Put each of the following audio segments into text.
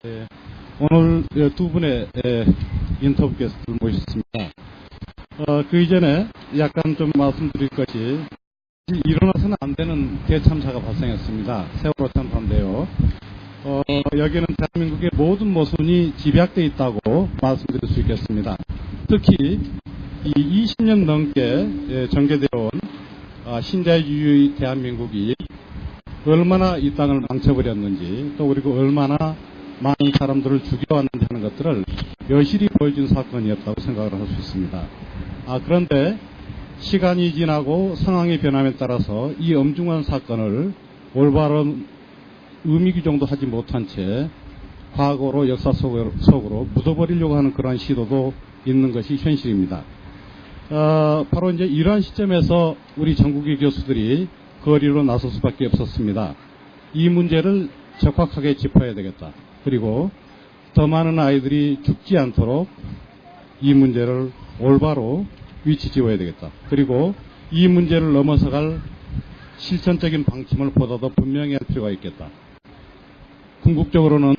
예, 오늘 두 분의 인터뷰 게스트를 모셨습니다. 그 이전에 약간 좀 말씀드릴 것이 일어나서는 안 되는 대참사가 발생했습니다. 세월호 참사인데요. 여기는 대한민국의 모든 모순이 집약되어 있다고 말씀드릴 수 있겠습니다. 특히 이 20년 넘게 전개되어 온 신자유주의 대한민국이 얼마나 이 땅을 망쳐버렸는지, 또 그리고 얼마나 많은 사람들을 죽여왔는지 하는 것들을 여실히 보여준 사건이었다고 생각을 할 수 있습니다. 그런데 시간이 지나고 상황의 변함에 따라서 이 엄중한 사건을 올바른 의미 규정도 하지 못한 채 과거로 역사 속으로 묻어버리려고 하는 그러한 시도도 있는 것이 현실입니다. 바로 이제 이러한 시점에서 우리 전국의 교수들이 거리로 나설 수밖에 없었습니다. 이 문제를 적확하게 짚어야 되겠다. 그리고 더 많은 아이들이 죽지 않도록 이 문제를 올바로 위치 지어야 되겠다. 그리고 이 문제를 넘어서갈 실천적인 방침을 보다 더 분명히 할 필요가 있겠다. 궁극적으로는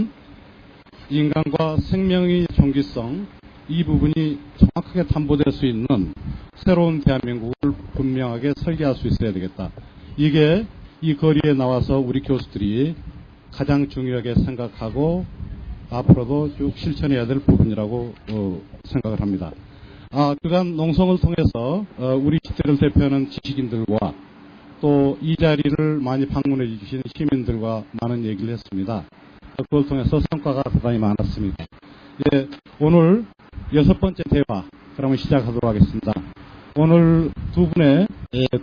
인간과 생명의 존귀성, 이 부분이 정확하게 담보될 수 있는 새로운 대한민국을 분명하게 설계할 수 있어야 되겠다. 이게 이 거리에 나와서 우리 교수들이 가장 중요하게 생각하고 앞으로도 쭉 실천해야 될 부분이라고 생각을 합니다. 그간 농성을 통해서 우리 시대를 대표하는 지식인들과 또 이 자리를 많이 방문해 주시는 시민들과 많은 얘기를 했습니다. 그걸 통해서 성과가 대단히 많았습니다. 오늘 6번째 대화 그러면 시작하도록 하겠습니다. 오늘 두 분의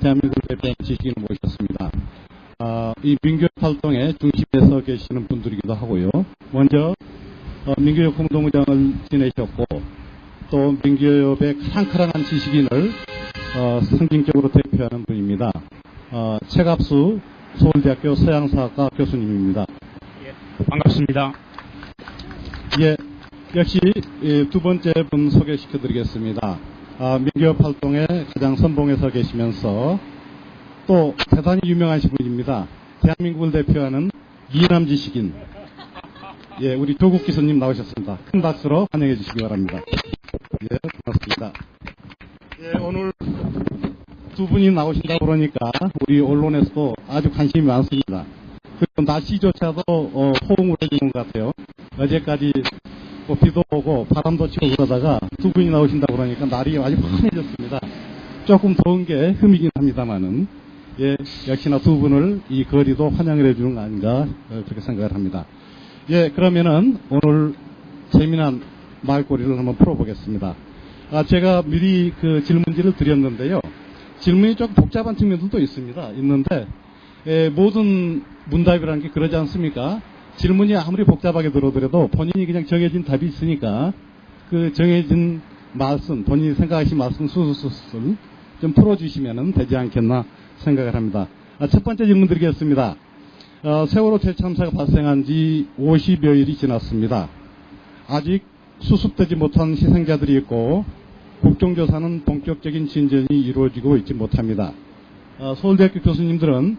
대한민국을 대표하는 지식인을 모셨습니다. 이 민교협 활동의 중심에 서 계시는 분들이기도 하고요. 먼저 민교협 공동의장을 지내셨고 또 민교협의 카랑카랑한 지식인을 상징적으로 대표하는 분입니다. 최갑수 서울대학교 서양사학과 교수님입니다. 반갑습니다. 역시 두 번째 분 소개시켜드리겠습니다. 민교협 활동에 가장 선봉에 서 계시면서 또 대단히 유명하신 분입니다. 대한민국을 대표하는 이남 지식인, 우리 조국 기수님 나오셨습니다. 큰 박수로 환영해 주시기 바랍니다. 고맙습니다. 오늘 두 분이 나오신다고 그러니까 우리 언론에서도 아주 관심이 많습니다. 그리고 날씨조차도 호응을 해주는 것 같아요. 어제까지 비도 오고 바람도 치고 그러다가 두 분이 나오신다고 그러니까 날이 아주 환해졌습니다. 조금 더운 게 흠이긴 합니다만은 역시나 두 분을 이 거리도 환영을 해주는 거 아닌가 그렇게 생각을 합니다. 그러면은 오늘 재미난 말꼬리를 한번 풀어보겠습니다. 제가 미리 그 질문지를 드렸는데요. 질문이 조금 복잡한 측면들도 있는데 모든 문답이라는 게 그러지 않습니까? 질문이 아무리 복잡하게 들어오더라도 본인이 그냥 정해진 답이 있으니까 그 정해진 말씀, 본인이 생각하신 말씀 수술을 좀 풀어주시면 되지 않겠나 생각을 합니다. 첫 번째 질문 드리겠습니다. 세월호 대참사가 발생한 지 50여일이 지났습니다. 아직 수습되지 못한 희생자들이 있고 국정조사는 본격적인 진전이 이루어지고 있지 못합니다. 서울대학교 교수님들은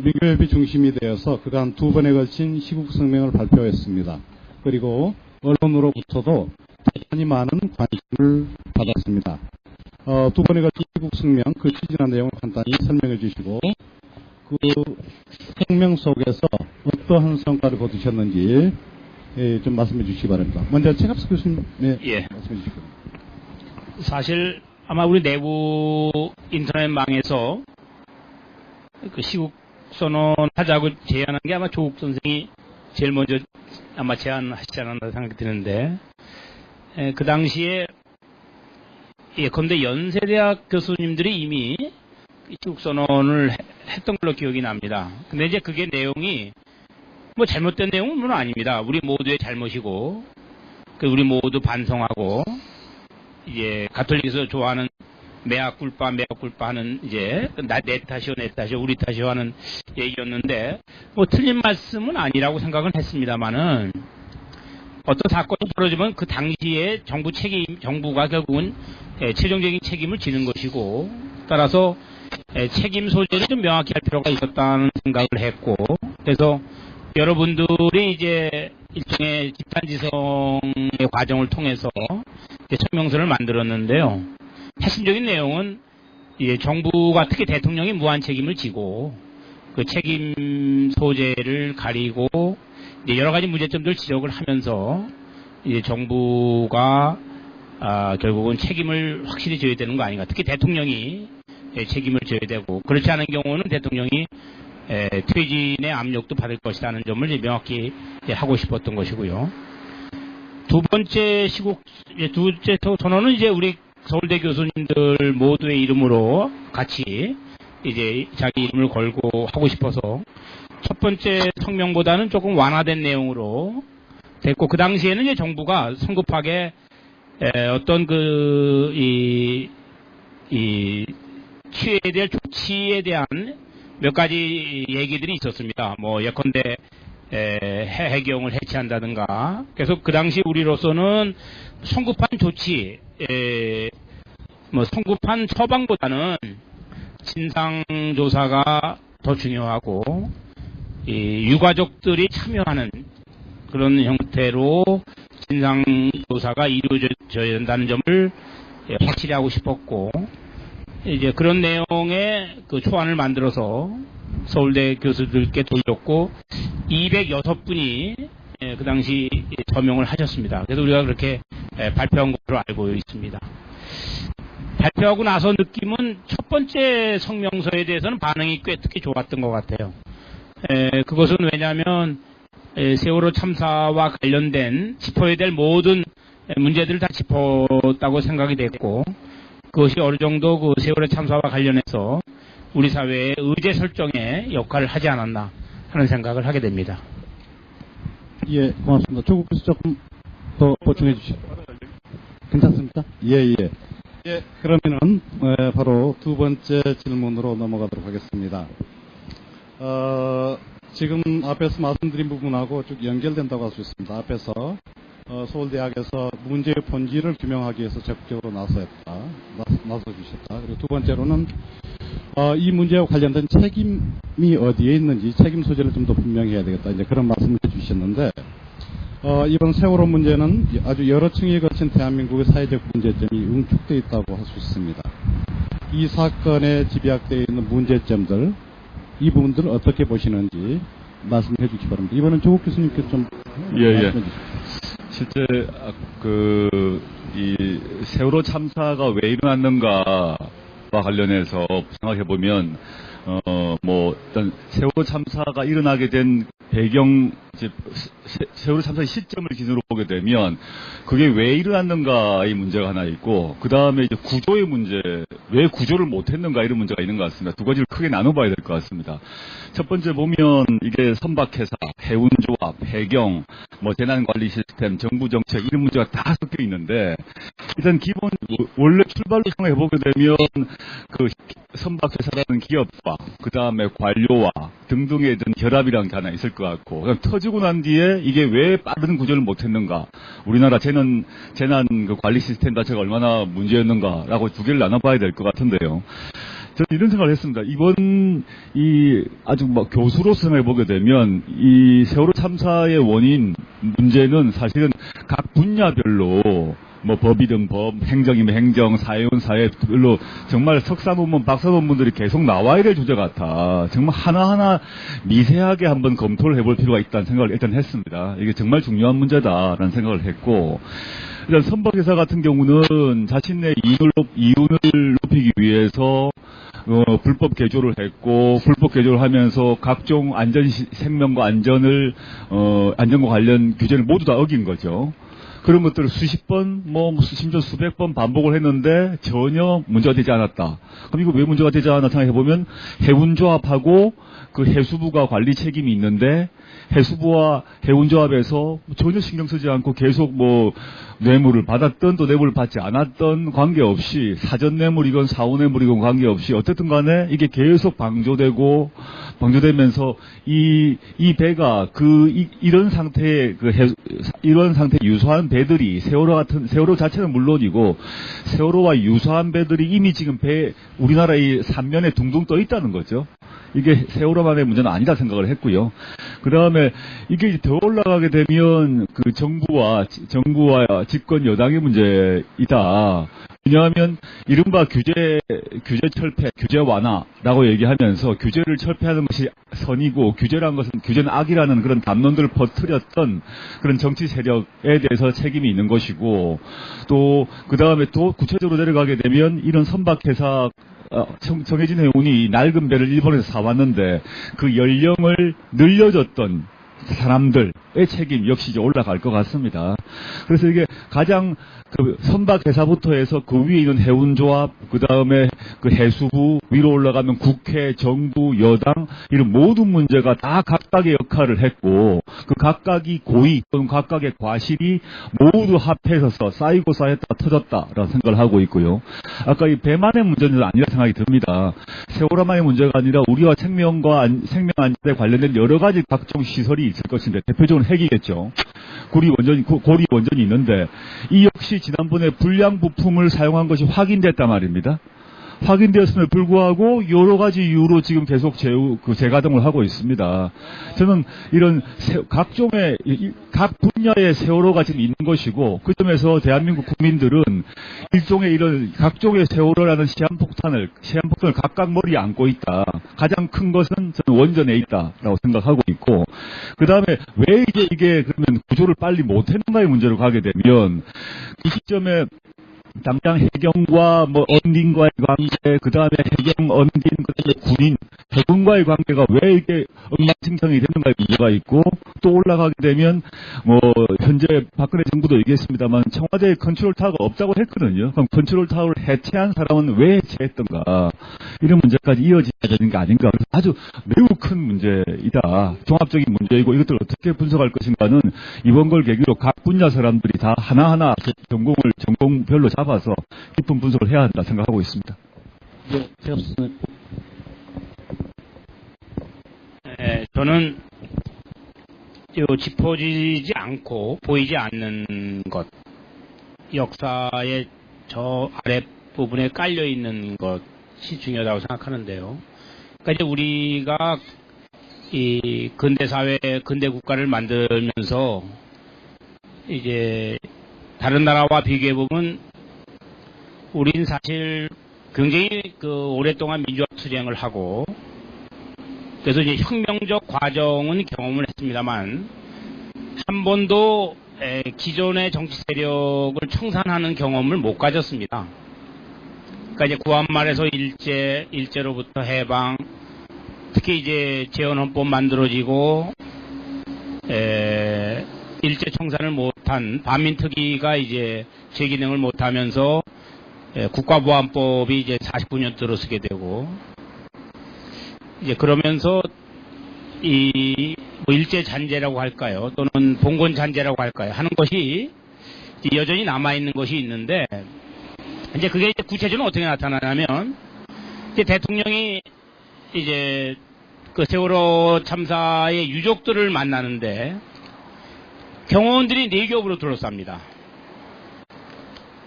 민교협이 중심이 되어서 그간 두 번에 걸친 시국 성명을 발표했습니다. 그리고 언론으로부터도 대단히 많은 관심을 받았습니다. 두 번에 걸친 시국 성명 그 추진한 내용을 간단히 설명해 주시고 그 성명 속에서 어떠한 성과를 거두셨는지 좀 말씀해 주시기 바랍니다. 먼저 최갑수 교수님 말씀해 주시기 바랍니다. 사실 아마 우리 내부 인터넷망에서 그 시국 선언하자고 제안한 게 아마 조국 선생이 제일 먼저 아마 제안하시지 않았나 생각이 드는데, 그 당시에 예컨대 연세대학 교수님들이 이미 시국 선언을 했던 걸로 기억이 납니다. 근데 이제 그게 내용이 뭐 잘못된 내용은 물론 아닙니다. 우리 모두의 잘못이고, 우리 모두 반성하고, 이제 가톨릭에서 좋아하는 메아culpa 하는 이제 내 탓이요 우리 탓이요 하는 얘기였는데 뭐 틀린 말씀은 아니라고 생각은 했습니다만은 어떤 사건이 벌어지면 그 당시에 정부가 결국은 최종적인 책임을 지는 것이고 따라서 책임 소재를 좀 명확히 할 필요가 있었다는 생각을 했고 그래서 여러분들이 이제 일종의 집단지성의 과정을 통해서 성명서를 만들었는데요. 핵심적인 내용은 정부가 특히 대통령이 무한 책임을 지고 그 책임 소재를 가리고 여러 가지 문제점들 지적을 하면서 정부가 결국은 책임을 확실히 져야 되는 거 아닌가. 특히 대통령이 책임을 져야 되고 그렇지 않은 경우는 대통령이 퇴진의 압력도 받을 것이라는 점을 명확히 하고 싶었던 것이고요. 두 번째 토론은 우리 서울대 교수님들 모두의 이름으로 같이 자기 이름을 걸고 하고 싶어서 첫 번째 성명보다는 조금 완화된 내용으로 됐고, 그 당시에는 정부가 성급하게 어떤 취해야 될 조치에 대한 몇 가지 얘기들이 있었습니다. 예컨대 해경을 해체한다든가. 그래서 그 당시 우리로서는 성급한 조치, 성급한 처방보다는 진상조사가 더 중요하고, 유가족들이 참여하는 그런 형태로 진상조사가 이루어져야 된다는 점을 확실히 하고 싶었고, 그런 내용의 초안을 만들어서 서울대 교수들께 돌렸고 206분이 그 당시 서명을 하셨습니다. 그래서 우리가 그렇게 발표한 것으로 알고 있습니다. 발표하고 나서 느낌은 첫 번째 성명서에 대해서는 반응이 꽤 특히 좋았던 것 같아요. 그것은 왜냐하면 세월호 참사와 관련된 짚어야 될 모든 문제들을 다 짚었다고 생각이 됐고, 그것이 어느 정도 세월호 참사와 관련해서 우리 사회의 의제 설정에 역할을 하지 않았나 하는 생각을 하게 됩니다. 예, 고맙습니다. 조국 교수 조금 더 보충해 주시죠. 괜찮습니까? 예. 그러면은 바로 두 번째 질문으로 넘어가도록 하겠습니다. 지금 앞에서 말씀드린 부분하고 쭉 연결된다고 할 수 있습니다. 앞에서 서울대학에서 문제의 본질을 규명하기 위해서 적극적으로 나서주셨다. 그리고 두 번째로는 이 문제와 관련된 책임이 어디에 있는지 책임 소재를 좀 더 분명히 해야 되겠다. 그런 말씀을 해주셨는데, 이번 세월호 문제는 아주 여러 층이 거친 대한민국의 사회적 문제점이 응축되어 있다고 할 수 있습니다. 이 사건에 집약되어 있는 문제점들, 이 부분들을 어떻게 보시는지 말씀해 주시기 바랍니다. 이번엔 조국 교수님께 좀 말씀해 주시죠. 실제 이 세월호 참사가 왜 일어났는가와 관련해서 생각해 보면 일단 세월호 참사가 일어나게 된 배경, 세월호 참사의 시점을 기준으로 보게 되면 그게 왜 일어났는가의 문제가 하나 있고, 그 다음에 구조의 문제, 왜 구조를 못했는가 이런 문제가 있는 것 같습니다. 두 가지를 크게 나눠봐야 될 것 같습니다. 첫 번째 보면 이게 선박회사, 해운조합, 해경, 재난관리 시스템, 정부 정책 이런 문제가 다 섞여 있는데, 일단 원래 출발로 생각해 보게 되면 선박회사라는 기업과 그 다음에 관료와 등등의 결합이라는 게 하나 있을 것 같고, 터지고 난 뒤에 이게 왜 빠른 구조를 못했는가, 우리나라 재난 관리 시스템 자체가 얼마나 문제였는가라고 두 개를 나눠봐야 될 것 같은데요. 저는 이런 생각을 했습니다. 이번 아주 교수로서 생각해 보게 되면 이 세월호 참사의 원인 문제는 사실은 각 분야별로 법이든 법, 행정이면 행정, 사회는 사회별로 정말 석사 논문, 박사 논문들이 계속 나와야 될 주제 같아. 정말 하나하나 미세하게 한번 검토를 해볼 필요가 있다는 생각을 일단 했습니다. 이게 정말 중요한 문제다라는 생각을 했고, 일단 선박회사 같은 경우는 자신의 이윤을 높이기 위해서 불법 개조를 했고, 불법 개조를 하면서 각종 생명과 안전과 관련 규제를 모두 다 어긴 거죠. 그런 것들을 수십 번, 심지어 수백 번 반복을 했는데 전혀 문제가 되지 않았다. 그럼 이거 왜 문제가 되지 않았나 생각해보면, 해운조합하고 해수부가 관리 책임이 있는데, 해수부와 해운조합에서 전혀 신경 쓰지 않고 계속 뇌물을 받았던 또 뇌물을 받지 않았던 관계없이, 사전 뇌물이건 사후 뇌물이건 관계없이 어쨌든 간에 이게 계속 방조되면서 이 배가 이런 상태의 유사한 배들이 세월호 자체는 물론이고, 세월호와 유사한 배들이 이미 지금 우리나라의 삼면에 둥둥 떠 있다는 거죠. 이게 세월호만의 문제는 아니다 생각을 했고요. 그 다음에 이게 이제 더 올라가게 되면 그 정부와 집권 여당의 문제이다. 왜냐하면 이른바 규제 철폐, 규제 완화라고 얘기하면서 규제를 철폐하는 것이 선이고 규제라는 것은 규제는 악이라는 그런 담론들을 퍼뜨렸던 그런 정치 세력에 대해서 책임이 있는 것이고 또 그 다음에 또 구체적으로 내려가게 되면 이런 선박회사 정해진 해운이 낡은 배를 일본에서 사왔는데 그 연령을 늘려줬던 사람들의 책임 역시 이제 올라갈 것 같습니다. 그래서 이게 가장 그 선박회사부터 해서 그 위에 있는 해운조합, 그 다음에 그 해수부, 위로 올라가면 국회, 정부, 여당, 이런 모든 문제가 다 각각의 역할을 했고, 그 각각이 고의 또는 각각의 과실이 모두 합해서 쌓이고 쌓였다 터졌다라는 생각을 하고 있고요. 아까 이 배만의 문제는 아니라 생각이 듭니다. 세월호만의 문제가 아니라 우리와 생명 안전에 관련된 여러 가지 각종 시설이 있을 것인데 대표적으로 핵이겠죠. 고리 원전이 있는데 이 역시 지난번에 불량 부품을 사용한 것이 확인됐단 말입니다. 확인되었음에도 불구하고 여러 가지 이유로 지금 계속 재가동을 하고 있습니다. 저는 이런 각종의 각 분야의 세월호가 지금 있는 것이고 그 점에서 대한민국 국민들은 일종의 이런 각종의 세월호라는 시한폭탄을 각각 머리에 안고 있다. 가장 큰 것은 저는 원전에 있다라고 생각하고 있고 그 다음에 왜 이게 그러면 구조를 빨리 못했는가의 문제로 가게 되면 이 시점에 당장 해경과 언딘과의 관계, 그 다음에 해경, 언딘, 그 다음에 군인, 해군과의 관계가 왜 이렇게 엉망진창이 되는가의 문제가 있고, 또 올라가게 되면, 현재 박근혜 정부도 얘기했습니다만, 청와대에 컨트롤 타워가 없다고 했거든요. 그럼 컨트롤 타워를 해체한 사람은 왜 해체했던가, 이런 문제까지 이어져야 되는 게 아닌가. 아주 매우 큰 문제이다. 종합적인 문제이고, 이것들을 어떻게 분석할 것인가는 이번 걸 계기로 각 분야 사람들이 다 하나하나 전공별로 잡아서 깊은 분석을 해야 한다 생각하고 있습니다. 저는 짚어지지 않고 보이지 않는 것, 역사의 저 아랫부분에 깔려 있는 것이 중요하다고 생각하는데요. 그러니까 이제 우리가 이 근대 사회, 근대 국가를 만들면서 이제 다른 나라와 비교해 보면 우린 사실 굉장히 오랫동안 민주화 투쟁을 하고 그래서 이제 혁명적 과정은 경험을 했습니다만 한 번도 기존의 정치 세력을 청산하는 경험을 못 가졌습니다. 그러니까 이제 구한말에서 일제로부터 해방, 특히 이제 재헌헌법 만들어지고 일제 청산을 못한 반민특위가 이제 재기능을 못하면서 국가보안법이 이제 49년 들어서게 되고 이제 그러면서 일제 잔재라고 할까요? 또는 봉건 잔재라고 할까요? 하는 것이 여전히 남아 있는 것이 있는데 이제 그게 이제 구체적으로 어떻게 나타나냐면 이제 대통령이 이제 그 세월호 참사의 유족들을 만나는데 경호원들이 4겹으로 둘러쌉니다.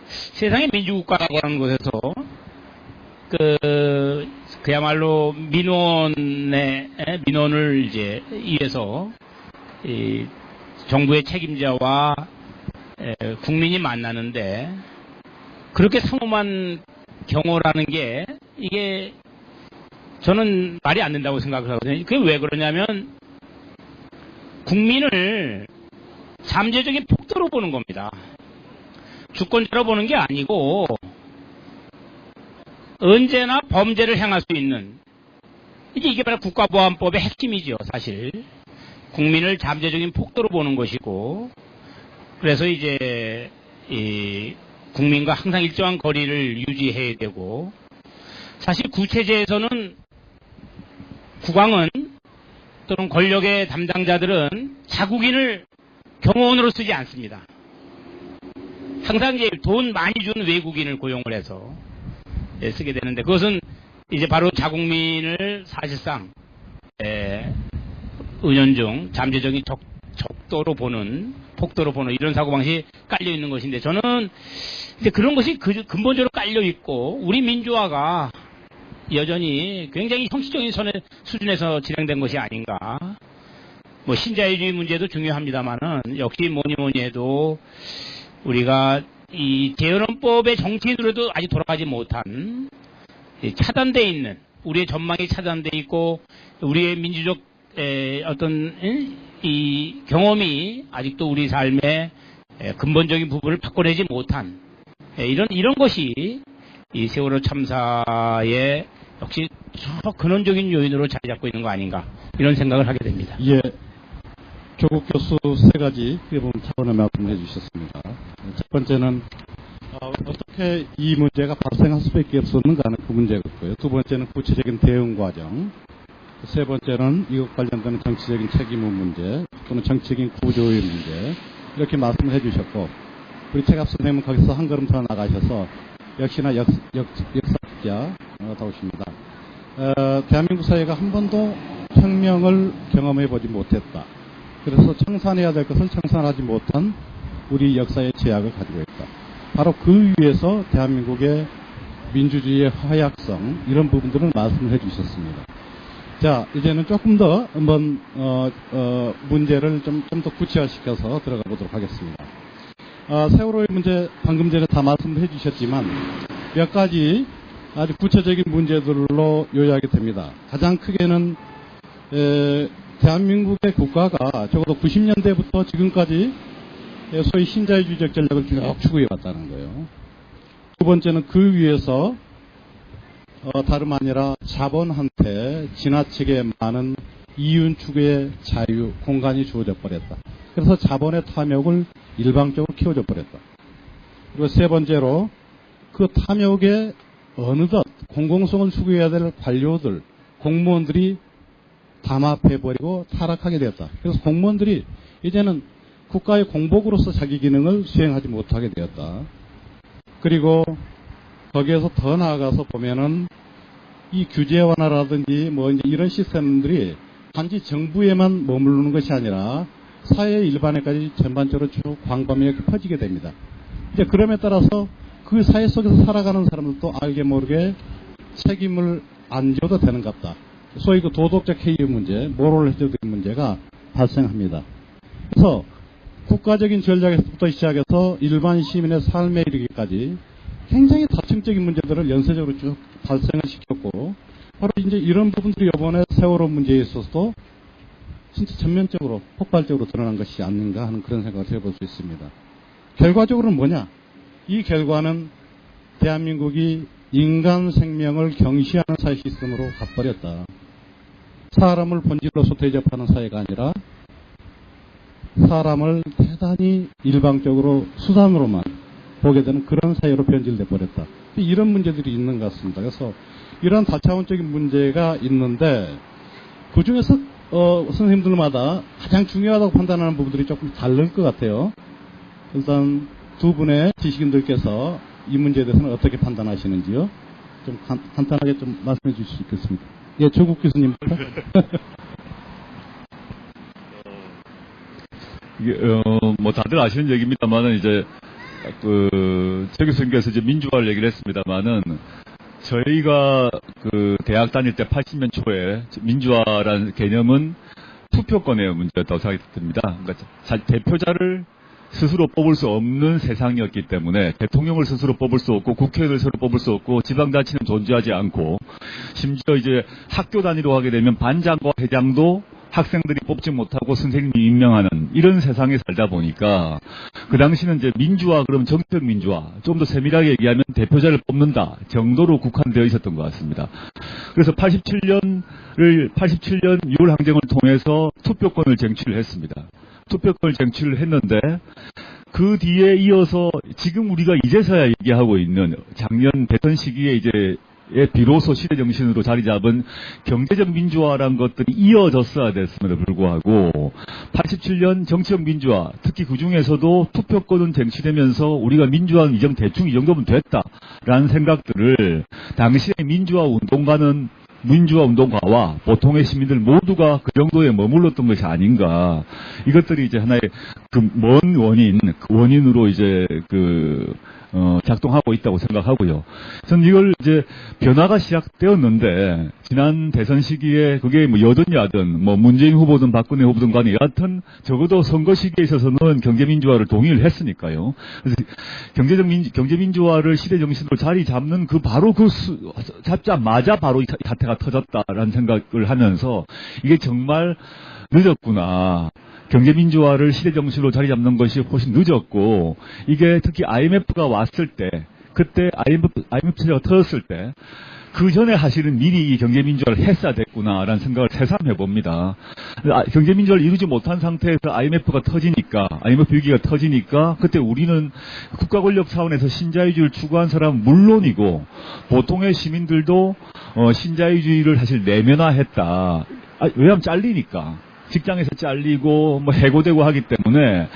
세상의 민주국가라고 하는 곳에서 그야말로 민원을 이제 위해서 정부의 책임자와 국민이 만나는데 그렇게 성엄한 경호라는 게 이게 저는 말이 안 된다고 생각을 하거든요. 그게 왜 그러냐면 국민을 잠재적인 폭도로 보는 겁니다. 주권자로 보는 게 아니고 언제나 범죄를 행할 수 있는 이게 바로 국가보안법의 핵심이죠. 사실 국민을 잠재적인 폭도로 보는 것이고 그래서 이제 국민과 항상 일정한 거리를 유지해야 되고 사실 구체제에서는 국왕은 또는 권력의 담당자들은 자국인을 경호원으로 쓰지 않습니다. 항상 이제 돈 많이 준 외국인을 고용을 해서 쓰게 되는데 그것은 이제 바로 자국민을 사실상 은연중 잠재적인 적도로 보는 폭도로 보는 이런 사고방식이 깔려 있는 것인데 저는 이제 그런 것이 근본적으로 깔려 있고 우리 민주화가 여전히 굉장히 형식적인 수준에서 진행된 것이 아닌가. 뭐 신자유주의 문제도 중요합니다만은 역시 뭐니 해도 우리가 이 재헌헌법의 정치인으로도 아직 돌아가지 못한 차단돼 있는 우리의 전망이 차단돼 있고 우리의 민주적 어떤 이 경험이 아직도 우리 삶의 근본적인 부분을 바꿔내지 못한 이런 것이 이 세월호 참사의 역시 저 근원적인 요인으로 자리 잡고 있는 거 아닌가 이런 생각을 하게 됩니다. 예, 조국 교수 세 가지 차원의 말씀을 해주셨습니다. 첫 번째는 어떻게 이 문제가 발생할 수밖에 없었는가 하는 그 문제였고요. 두 번째는 구체적인 대응 과정. 세 번째는 이것 관련된 정치적인 책임의 문제 또는 정치적인 구조의 문제 이렇게 말씀을 해주셨고 우리 최갑 선생님은 거기서 한 걸음 더 나가셔서 역시나 역사학자다우십니다. 대한민국 사회가 한 번도 혁명을 경험해보지 못했다. 그래서 청산해야 될 것을 청산하지 못한 우리 역사의 제약을 가지고 있다. 바로 그 위에서 대한민국의 민주주의의 허약성 이런 부분들을 말씀을 해주셨습니다. 자, 이제는 조금 더 한번 문제를 좀 더 구체화시켜서 들어가 보도록 하겠습니다. 세월호의 문제 방금 전에 다 말씀을 해주셨지만 몇 가지 아주 구체적인 문제들로 요약이 됩니다. 가장 크게는 대한민국의 국가가 적어도 90년대부터 지금까지 소위 신자유주의적 전략을 쭉 추구해왔다는 거예요. 두 번째는 그 위에서 다름 아니라 자본한테 지나치게 많은 이윤 추구의 자유, 공간이 주어져 버렸다. 그래서 자본의 탐욕을 일방적으로 키워져 버렸다. 그리고 세 번째로 그 탐욕에 어느덧 공공성을 추구해야 될 관료들, 공무원들이 담합해버리고 타락하게 되었다. 그래서 공무원들이 이제는 국가의 공복으로서 자기 기능을 수행하지 못하게 되었다. 그리고 거기에서 더 나아가서 보면은 이 규제 완화라든지 뭐 이제 이런 시스템들이 단지 정부에만 머무르는 것이 아니라 사회 일반에까지 전반적으로 쭉 광범위하게 퍼지게 됩니다. 이제 그럼에 따라서 그 사회 속에서 살아가는 사람들도 알게 모르게 책임을 안 져도 되는 것 같다. 소위 그 도덕적 해이의 문제, 모럴 해저드의 문제가 발생합니다. 그래서 국가적인 전략에서부터 시작해서 일반 시민의 삶에 이르기까지 굉장히 다층적인 문제들을 연쇄적으로 쭉 발생을 시켰고 바로 이제 이런 부분들이 이번에 세월호 문제에 있어서도 진짜 전면적으로 폭발적으로 드러난 것이 아닌가 하는 그런 생각을 해볼 수 있습니다. 결과적으로는 뭐냐? 이 결과는 대한민국이 인간 생명을 경시하는 사회 시스템으로 가버렸다. 사람을 본질로서 대접하는 사회가 아니라 사람을 대단히 일방적으로 수단으로만 보게 되는 그런 사회로 변질돼 버렸다. 이런 문제들이 있는 것 같습니다. 그래서 이런 다차원적인 문제가 있는데 그 중에서 선생님들마다 가장 중요하다고 판단하는 부분들이 조금 다를 것 같아요. 일단 두 분의 지식인들께서 이 문제에 대해서는 어떻게 판단하시는지요? 좀 간단하게 좀 말씀해 주실 수 있겠습니까? 예, 조국 교수님부터. 이게 뭐 다들 아시는 얘기입니다만은 이제 최 교수님께서 이제 민주화를 얘기를 했습니다만은 저희가 그 대학 다닐 때 80년 초에 민주화라는 개념은 투표권의 문제였다고 생각이 듭니다. 그러니까 대표자를 스스로 뽑을 수 없는 세상이었기 때문에 대통령을 스스로 뽑을 수 없고 국회의원을 스스로 뽑을 수 없고 지방자치는 존재하지 않고 심지어 이제 학교 단위로 하게 되면 반장과 회장도 학생들이 뽑지 못하고 선생님이 임명하는 이런 세상에 살다 보니까 그 당시는 이제 민주화 그러면 정치적 민주화 좀 더 세밀하게 얘기하면 대표자를 뽑는다 정도로 국한되어 있었던 것 같습니다. 그래서 87년 6월 항쟁을 통해서 투표권을 쟁취를 했습니다. 투표권을 쟁취를 했는데 그 뒤에 이어서 지금 우리가 이제서야 얘기하고 있는 작년 대선 시기에 이제 비로소 시대 정신으로 자리 잡은 경제적 민주화라는 것들이 이어졌어야 됐음에도 불구하고 87년 정치적 민주화 특히 그 중에서도 투표권은 쟁취되면서 우리가 민주화는 대충 이 정도면 됐다라는 생각들을 당시에 민주화 운동가와 보통의 시민들 모두가 그 정도에 머물렀던 것이 아닌가. 이것들이 이제 하나의 그 먼 원인으로 이제 작동하고 있다고 생각하고요. 저는 이걸 이제 변화가 시작되었는데 지난 대선 시기에 그게 뭐 여든 야든 뭐 문재인 후보든 박근혜 후보든 간에 여하튼 적어도 선거 시기에 있어서는 경제민주화를 동의를 했으니까요. 그래서 경제민주화를 시대 정신으로 자리 잡는 바로 잡자마자 바로 이 사태가 터졌다라는 생각을 하면서 이게 정말 늦었구나. 경제민주화를 시대 정신으로 자리 잡는 것이 훨씬 늦었고, 이게 특히 IMF가 왔을 때, 그때 IMF 체제가 터졌을 때, 그 전에 사실은 미리 이 경제민주화를 했어야 됐구나라는 생각을 새삼 해봅니다. 경제민주화를 이루지 못한 상태에서 IMF 위기가 터지니까, 그때 우리는 국가 권력 차원에서 신자유주의를 추구한 사람은 물론이고, 보통의 시민들도 신자유주의를 사실 내면화했다. 왜냐하면 잘리니까. 직장에서 잘리고 뭐 해고되고 하기 때문에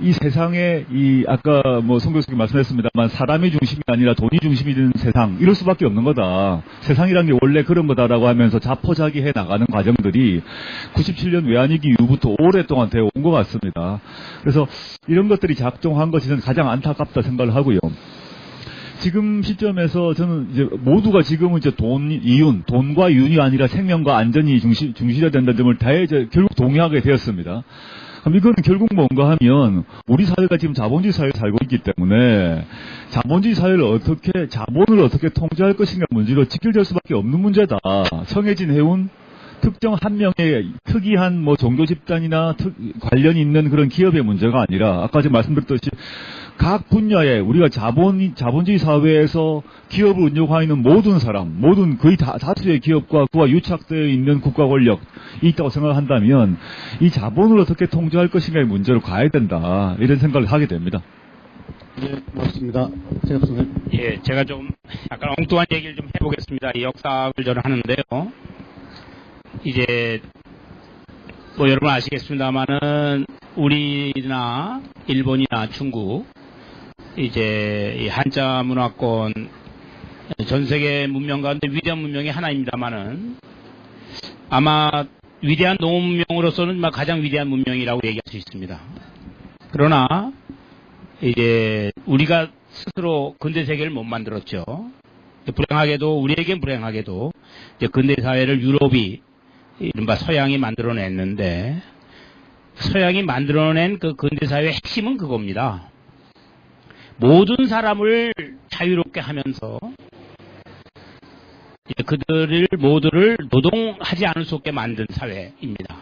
이 세상에 아까 뭐 송 교수님 말씀하셨습니다만 사람이 중심이 아니라 돈이 중심이 되는 세상 이럴 수밖에 없는 거다. 세상이란 게 원래 그런 거다라고 하면서 자포자기해 나가는 과정들이 97년 외환위기 이후부터 오랫동안 되어 온 것 같습니다. 그래서 이런 것들이 작동한 것이 저는 가장 안타깝다 생각을 하고요. 지금 시점에서 저는 이제 모두가 지금은 이제 돈과 이윤이 아니라 생명과 안전이 중시해야 된다는 점을 다 이제 결국 동의하게 되었습니다. 그럼 이거는 결국 뭔가 하면 우리 사회가 지금 자본주의 사회에 살고 있기 때문에 자본주의 사회를 자본을 어떻게 통제할 것인가 문제로 직결될 수밖에 없는 문제다. 청해진 해운 특정 한 명의 특이한 뭐 종교 집단이나 관련이 있는 그런 기업의 문제가 아니라 아까 제가 말씀드렸듯이 각 분야에 우리가 자본주의 사회에서 기업을 운영하고 있는 모든 사람, 거의 다수의 기업과 그와 유착되어 있는 국가 권력이 있다고 생각한다면 이 자본을 어떻게 통제할 것인가의 문제로 가야 된다. 이런 생각을 하게 됩니다. 네, 맞습니다. 선생님. 예, 제가 좀 약간 엉뚱한 얘기를 좀 해보겠습니다. 이 역사학을 저는 하는데요. 이제 뭐 여러분 아시겠습니다만은 우리나 일본이나 중국 이제 이 한자 문화권 전 세계 문명 가운데 위대한 문명이 하나입니다만은 아마 위대한 농문명으로서는 가장 위대한 문명이라고 얘기할 수 있습니다. 그러나 이제 우리가 스스로 근대 세계를 못 만들었죠. 우리에겐 불행하게도 이제 근대 사회를 유럽이 이른바 서양이 만들어냈는데 서양이 만들어낸 그 근대 사회의 핵심은 그겁니다. 모든 사람을 자유롭게 하면서 그들을 모두를 노동하지 않을 수 없게 만든 사회입니다.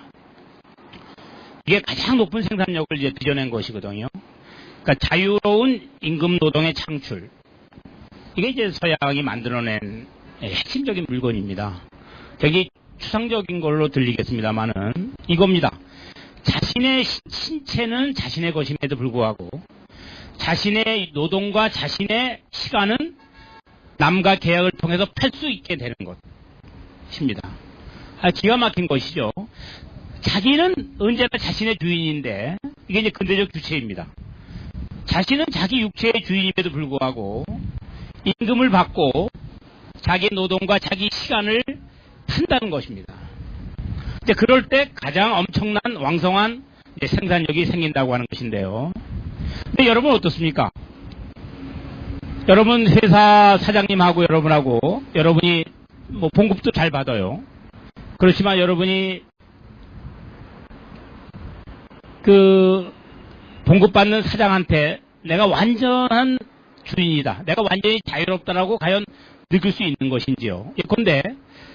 이게 가장 높은 생산력을 이제 빚어낸 것이거든요. 그러니까 자유로운 임금 노동의 창출. 이게 이제 서양이 만들어낸 핵심적인 물건입니다. 되게 추상적인 걸로 들리겠습니다만은 이겁니다. 자신의 신체는 자신의 것임에도 불구하고 자신의 노동과 자신의 시간은 남과 계약을 통해서 팔 수 있게 되는 것입니다. 기가 막힌 것이죠. 자기는 언제나 자신의 주인인데 이게 이제 근대적 주체입니다. 자신은 자기 육체의 주인임에도 불구하고 임금을 받고 자기 노동과 자기 시간을 판다는 것입니다. 이제 그럴 때 가장 엄청난 왕성한 생산력이 생긴다고 하는 것인데요. 근데 여러분 어떻습니까? 여러분 회사 사장님하고 여러분이 뭐 봉급도 잘 받아요. 그렇지만 여러분이 그 봉급 받는 사장한테 내가 완전한 주인이다, 내가 완전히 자유롭다라고 과연 느낄 수 있는 것인지요. 예컨대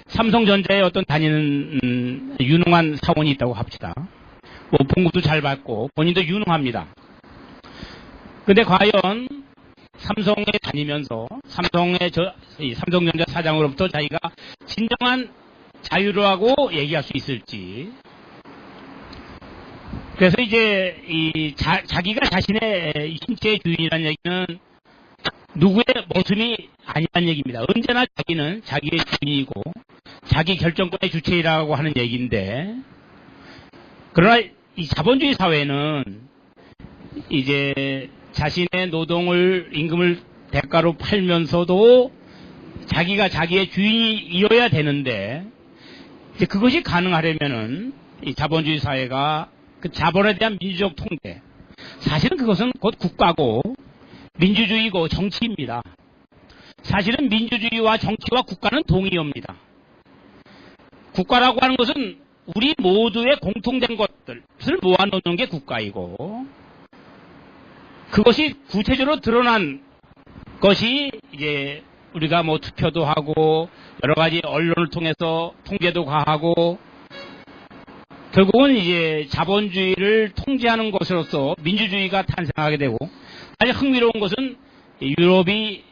삼성전자에 어떤 다니는 유능한 사원이 있다고 합시다. 뭐 봉급도 잘 받고 본인도 유능합니다. 근데 과연 삼성에 다니면서 삼성전자 사장으로부터 자기가 진정한 자유로하고 얘기할 수 있을지. 그래서 이제 자기가 자신의 신체의 주인이라는 얘기는 누구의 모순이 아니라는 얘기입니다. 언제나 자기는 자기의 주인이고 자기 결정권의 주체라고 하는 얘기인데, 그러나 이 자본주의 사회는 이제 자신의 노동을 임금을 대가로 팔면서도 자기가 자기의 주인이어야 되는데, 이제 그것이 가능하려면은 이 자본주의 사회가 그 자본에 대한 민주적 통제, 사실은 그것은 곧 국가고 민주주의고 정치입니다. 사실은 민주주의와 정치와 국가는 동의어입니다. 국가라고 하는 것은 우리 모두의 공통된 것들을 모아놓는 게 국가이고, 그것이 구체적으로 드러난 것이 이제 우리가 뭐 투표도 하고 여러 가지 언론을 통해서 통제도 가하고, 결국은 이제 자본주의를 통제하는 것으로서 민주주의가 탄생하게 되고, 아주 흥미로운 것은 유럽이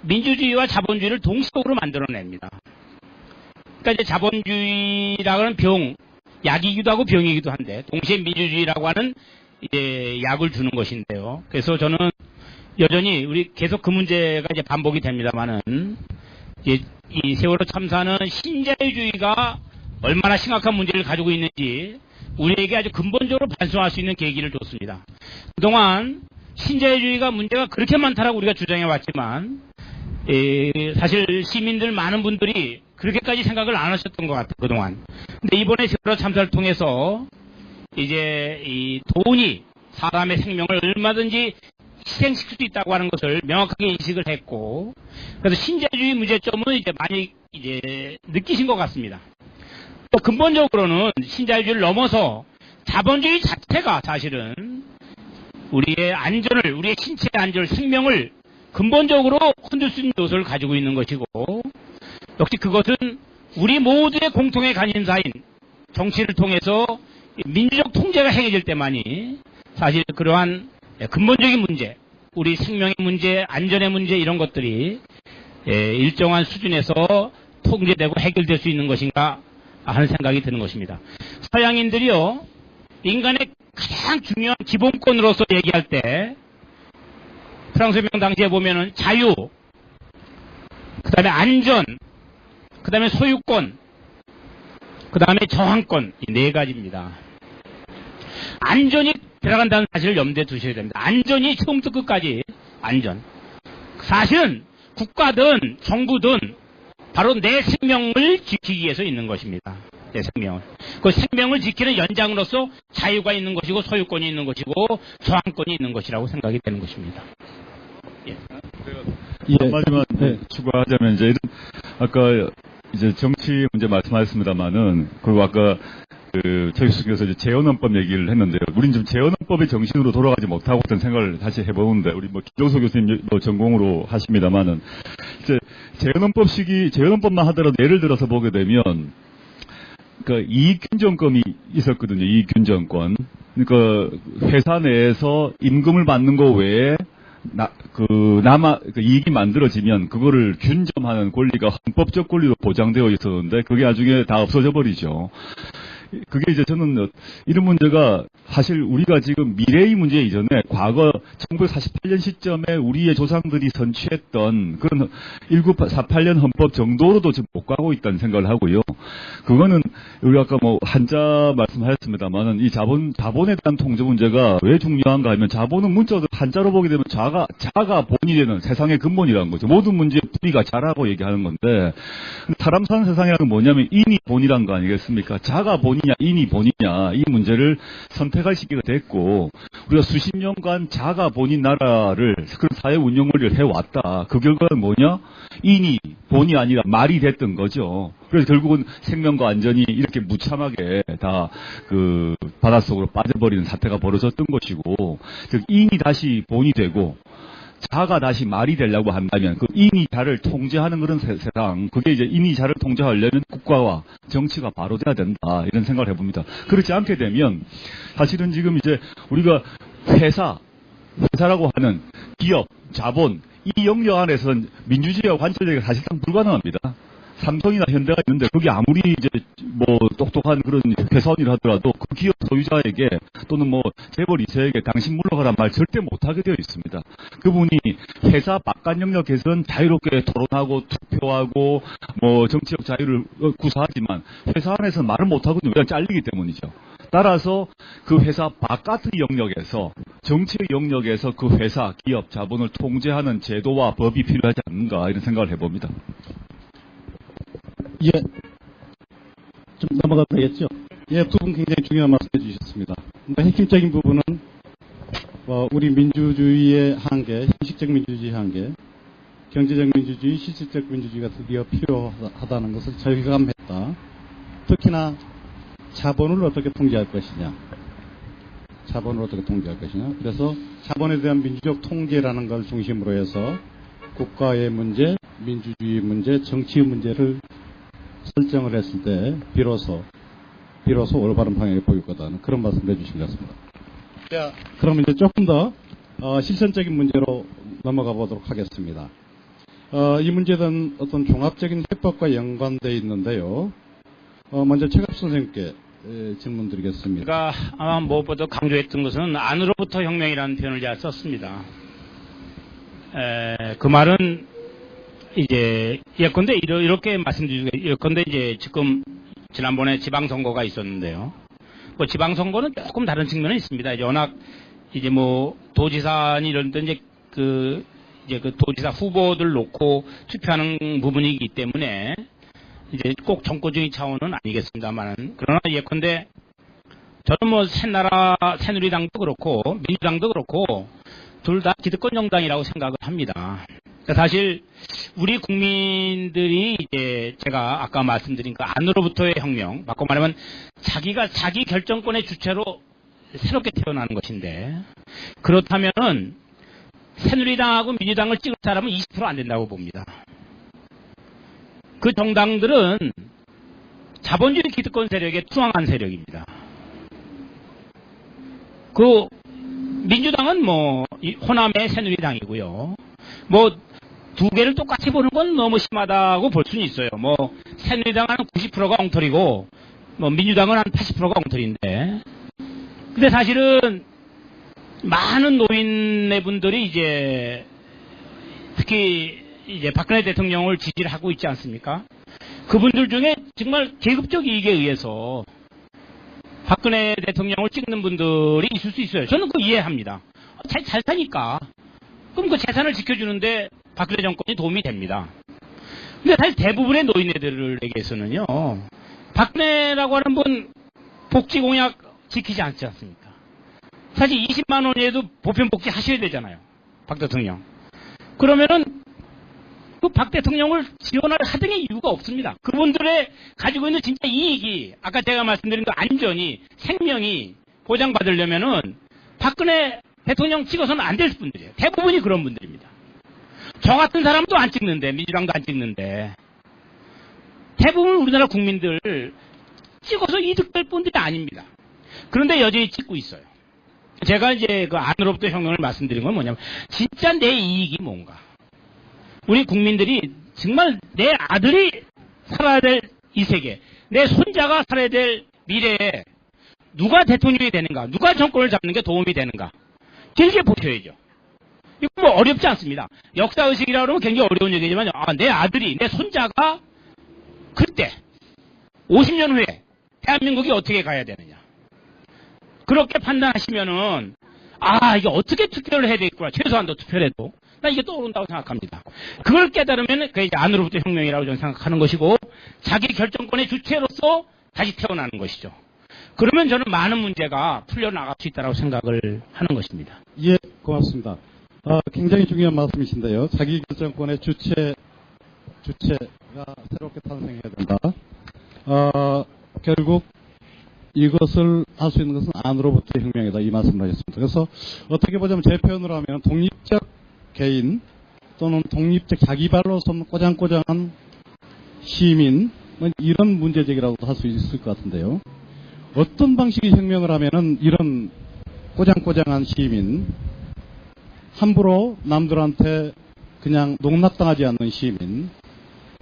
민주주의와 자본주의를 동시적으로 만들어냅니다. 그러니까 이제 자본주의라고 하는 병, 약이기도 하고 병이기도 한데, 동시에 민주주의라고 하는 이제 약을 주는 것인데요. 그래서 저는 여전히 우리 계속 그 문제가 이제 반복이 됩니다만은, 이제 이 세월호 참사는 신자유주의가 얼마나 심각한 문제를 가지고 있는지 우리에게 아주 근본적으로 반성할 수 있는 계기를 줬습니다. 그동안 신자유주의가 문제가 그렇게 많다라고 우리가 주장해 왔지만, 사실 시민들 많은 분들이 그렇게까지 생각을 안 하셨던 것 같아요, 그동안. 근데 이번에 세월호 참사를 통해서 이제 이 돈이 사람의 생명을 얼마든지 희생시킬 수 있다고 하는 것을 명확하게 인식을 했고, 그래서 신자유주의 문제점은 이제 많이 이제 느끼신 것 같습니다. 또 근본적으로는 신자유주의를 넘어서 자본주의 자체가 사실은 우리의 안전을, 우리의 신체의 안전을, 생명을 근본적으로 흔들 수 있는 요소를 가지고 있는 것이고, 역시 그것은 우리 모두의 공통의 관심사인 정치를 통해서 민주적 통제가 행해질 때만이 사실 그러한 근본적인 문제, 우리 생명의 문제, 안전의 문제, 이런 것들이 일정한 수준에서 통제되고 해결될 수 있는 것인가 하는 생각이 드는 것입니다. 서양인들이요, 인간의 가장 중요한 기본권으로서 얘기할 때 프랑스 혁명 당시에 보면은 자유, 그 다음에 안전, 그 다음에 소유권, 그 다음에 저항권, 이 네 가지입니다. 안전이 들어간다는 사실을 염두에 두셔야 됩니다. 안전이 처음부터 끝까지 안전. 사실은 국가든 정부든 바로 내 생명을 지키기 위해서 있는 것입니다. 내 생명을. 그 생명을 지키는 연장으로서 자유가 있는 것이고 소유권이 있는 것이고 저항권이 있는 것이라고 생각이 되는 것입니다. 예. 한마디만 추가하자면 이제 아까 이제 정치 문제 말씀하셨습니다만은, 그리고 아까 최 교수께서 이제 재헌헌법 얘기를 했는데요. 우린 좀 재헌헌법의 정신으로 돌아가지 못하고 어떤 생각을 다시 해보는데, 우리 뭐 김종서 교수님 전공으로 하십니다만은, 이제 재헌헌법만 하더라도 예를 들어서 보게 되면, 그러니까 이익균정권이 있었거든요. 이익균정권. 그러니까 회사 내에서 임금을 받는 거 외에 이익이 만들어지면 그거를 균점하는 권리가 헌법적 권리로 보장되어 있었는데, 그게 나중에 다 없어져 버리죠. 그게 이제 저는 이런 문제가 사실 우리가 지금 미래의 문제 이전에 과거 1948년 시점에 우리의 조상들이 선취했던 그런 1948년 헌법 정도로도 지금 못 가고 있다는 생각을 하고요. 그거는 우리 아까 뭐 한자 말씀하셨습니다만은, 이 자본에 대한 통제 문제가 왜 중요한가 하면, 자본은 문자도 한자로 보게 되면 자가 본이 되는 세상의 근본이라는 거죠. 모든 문제의 뿌리가 자라고 얘기하는 건데, 사람 사는 세상이라는 건 뭐냐면 인이 본이란 거 아니겠습니까? 자가 본이냐 인이 본이냐, 이 문제를 선택할 시기가 됐고, 우리가 수십 년간 자가 본인 나라를, 그런 사회 운영 원리를 해왔다. 그 결과는 뭐냐? 인이 본이 아니라 말이 됐던 거죠. 그래서 결국은 생명과 안전이 이렇게 무참하게 다 그 바닷속으로 빠져버리는 사태가 벌어졌던 것이고, 즉 인이 다시 본이 되고 자가 다시 말이 되려고 한다면 그 인이 자를 통제하는 그런 세상, 그게 이제 인이 자를 통제하려면 국가와 정치가 바로 돼야 된다, 이런 생각을 해봅니다. 그렇지 않게 되면 사실은 지금 이제 우리가 회사라고 하는 기업, 자본, 이 영역 안에서는 민주주의와 관철되기가 사실상 불가능합니다. 삼성이나 현대가 있는데 거기 아무리 이제 뭐 똑똑한 그런 회사원이라 하더라도 그 기업 소유자에게 또는 뭐 재벌 2세에게 당신 물러가란 말 절대 못하게 되어 있습니다. 그분이 회사 바깥 영역에서는 자유롭게 토론하고 투표하고 뭐 정치적 자유를 구사하지만 회사 안에서는 말을 못하거든요. 그냥 잘리기 때문이죠. 따라서 그 회사 바깥의 영역에서, 정치의 영역에서 그 회사, 기업, 자본을 통제하는 제도와 법이 필요하지 않는가, 이런 생각을 해봅니다. 예. 좀 넘어가도 되겠죠? 예, 두 분 굉장히 중요한 말씀 해주셨습니다. 근데 핵심적인 부분은 우리 민주주의의 한계, 형식적 민주주의의 한계, 경제적 민주주의, 실질적 민주주의가 드디어 필요하다는 것을 절감했다. 특히나 자본을 어떻게 통제할 것이냐. 자본을 어떻게 통제할 것이냐. 그래서 자본에 대한 민주적 통제라는 걸 중심으로 해서 국가의 문제, 민주주의 문제, 정치의 문제를 설정을 했을 때 비로소 올바른 방향이 보일 거다는 그런 말씀을 해주신 것 같습니다. 자, 그럼 이제 조금 더 실천적인 문제로 넘어가 보도록 하겠습니다. 이 문제는 어떤 종합적인 해법과 연관되어 있는데요. 먼저 최갑 선생님께 질문 드리겠습니다. 제가 아마 무엇보다 강조했던 것은 안으로부터 혁명이라는 표현을 제가 썼습니다. 그 말은 이제 예컨대 이렇게 말씀드리고 예컨대 이제 지금 지난번에 지방선거가 있었는데요. 뭐 지방선거는 조금 다른 측면은 있습니다. 이제 워낙 이제 뭐 도지사니 이런 데 이제 그 도지사 후보들 놓고 투표하는 부분이기 때문에 이제 꼭 정권적인 차원은 아니겠습니다만 그러나 예컨대 저는 뭐 새누리당도 그렇고 민주당도 그렇고 둘 다 기득권 정당이라고 생각을 합니다. 그러니까 사실 우리 국민들이 이제 제가 아까 말씀드린 그 안으로부터의 혁명, 바꿔 말하면 자기 결정권의 주체로 새롭게 태어나는 것인데 그렇다면은 새누리당하고 민주당을 찍을 사람은 20% 안 된다고 봅니다. 그 정당들은 자본주의 기득권 세력에 투항한 세력입니다. 그 민주당은 뭐 호남의 새누리당이고요. 뭐 두 개를 똑같이 보는 건 너무 심하다고 볼 수는 있어요. 뭐 새누리당은 한 90%가 엉터리고 뭐 민주당은 한 80%가 엉터리인데 근데 사실은 많은 노인네 분들이 이제 특히 이제 박근혜 대통령을 지지를 하고 있지 않습니까? 그분들 중에 정말 계급적 이익에 의해서 박근혜 대통령을 찍는 분들이 있을 수 있어요. 저는 그거 이해합니다. 잘 사니까. 그럼 그 재산을 지켜주는데 박근혜 정권이 도움이 됩니다. 근데 사실 대부분의 노인네들에게서는요. 박근혜라고 하는 분 복지 공약 지키지 않지 않습니까? 사실 20만 원에도 보편 복지 하셔야 되잖아요. 박 대통령. 그러면은 그 박 대통령을 지원할 하등의 이유가 없습니다. 그분들의 가지고 있는 진짜 이익이 아까 제가 말씀드린 그 안전이 생명이 보장받으려면은 박근혜 대통령 찍어서는 안 될 분들이에요. 대부분이 그런 분들입니다. 저 같은 사람도 안 찍는데 민주당도 안 찍는데 대부분 우리나라 국민들 찍어서 이득될 분들이 아닙니다. 그런데 여전히 찍고 있어요. 제가 이제 그 안으로부터 혁명을 말씀드린 건 뭐냐면 진짜 내 이익이 뭔가 우리 국민들이 정말 내 아들이 살아야 될 이 세계 내 손자가 살아야 될 미래에 누가 대통령이 되는가 누가 정권을 잡는 게 도움이 되는가 길게 보셔야죠. 이거 뭐 어렵지 않습니다. 역사의식이라고 그러면 굉장히 어려운 얘기지만 내 아들이 내 손자가 그때 50년 후에 대한민국이 어떻게 가야 되느냐 그렇게 판단하시면은 이게 어떻게 투표를 해야 되겠구나 최소한도 투표를 해도 나 이게 떠오른다고 생각합니다. 그걸 깨달으면 그게 이제 안으로부터 혁명이라고 저는 생각하는 것이고 자기 결정권의 주체로서 다시 태어나는 것이죠. 그러면 저는 많은 문제가 풀려나갈 수 있다고 생각을 하는 것입니다. 예, 고맙습니다. 굉장히 중요한 말씀이신데요. 자기 결정권의 주체가 새롭게 탄생해야 된다. 결국 이것을 할 수 있는 것은 안으로부터 혁명이다. 이 말씀을 하셨습니다. 그래서 어떻게 보자면 제 표현으로 하면 독립적 개인 또는 독립적 자기 발로 선 꼬장꼬장한 시민 이런 문제제기라고도 할 수 있을 것 같은데요. 어떤 방식의 혁명을 하면은 이런 꼬장꼬장한 시민 함부로 남들한테 그냥 농락당하지 않는 시민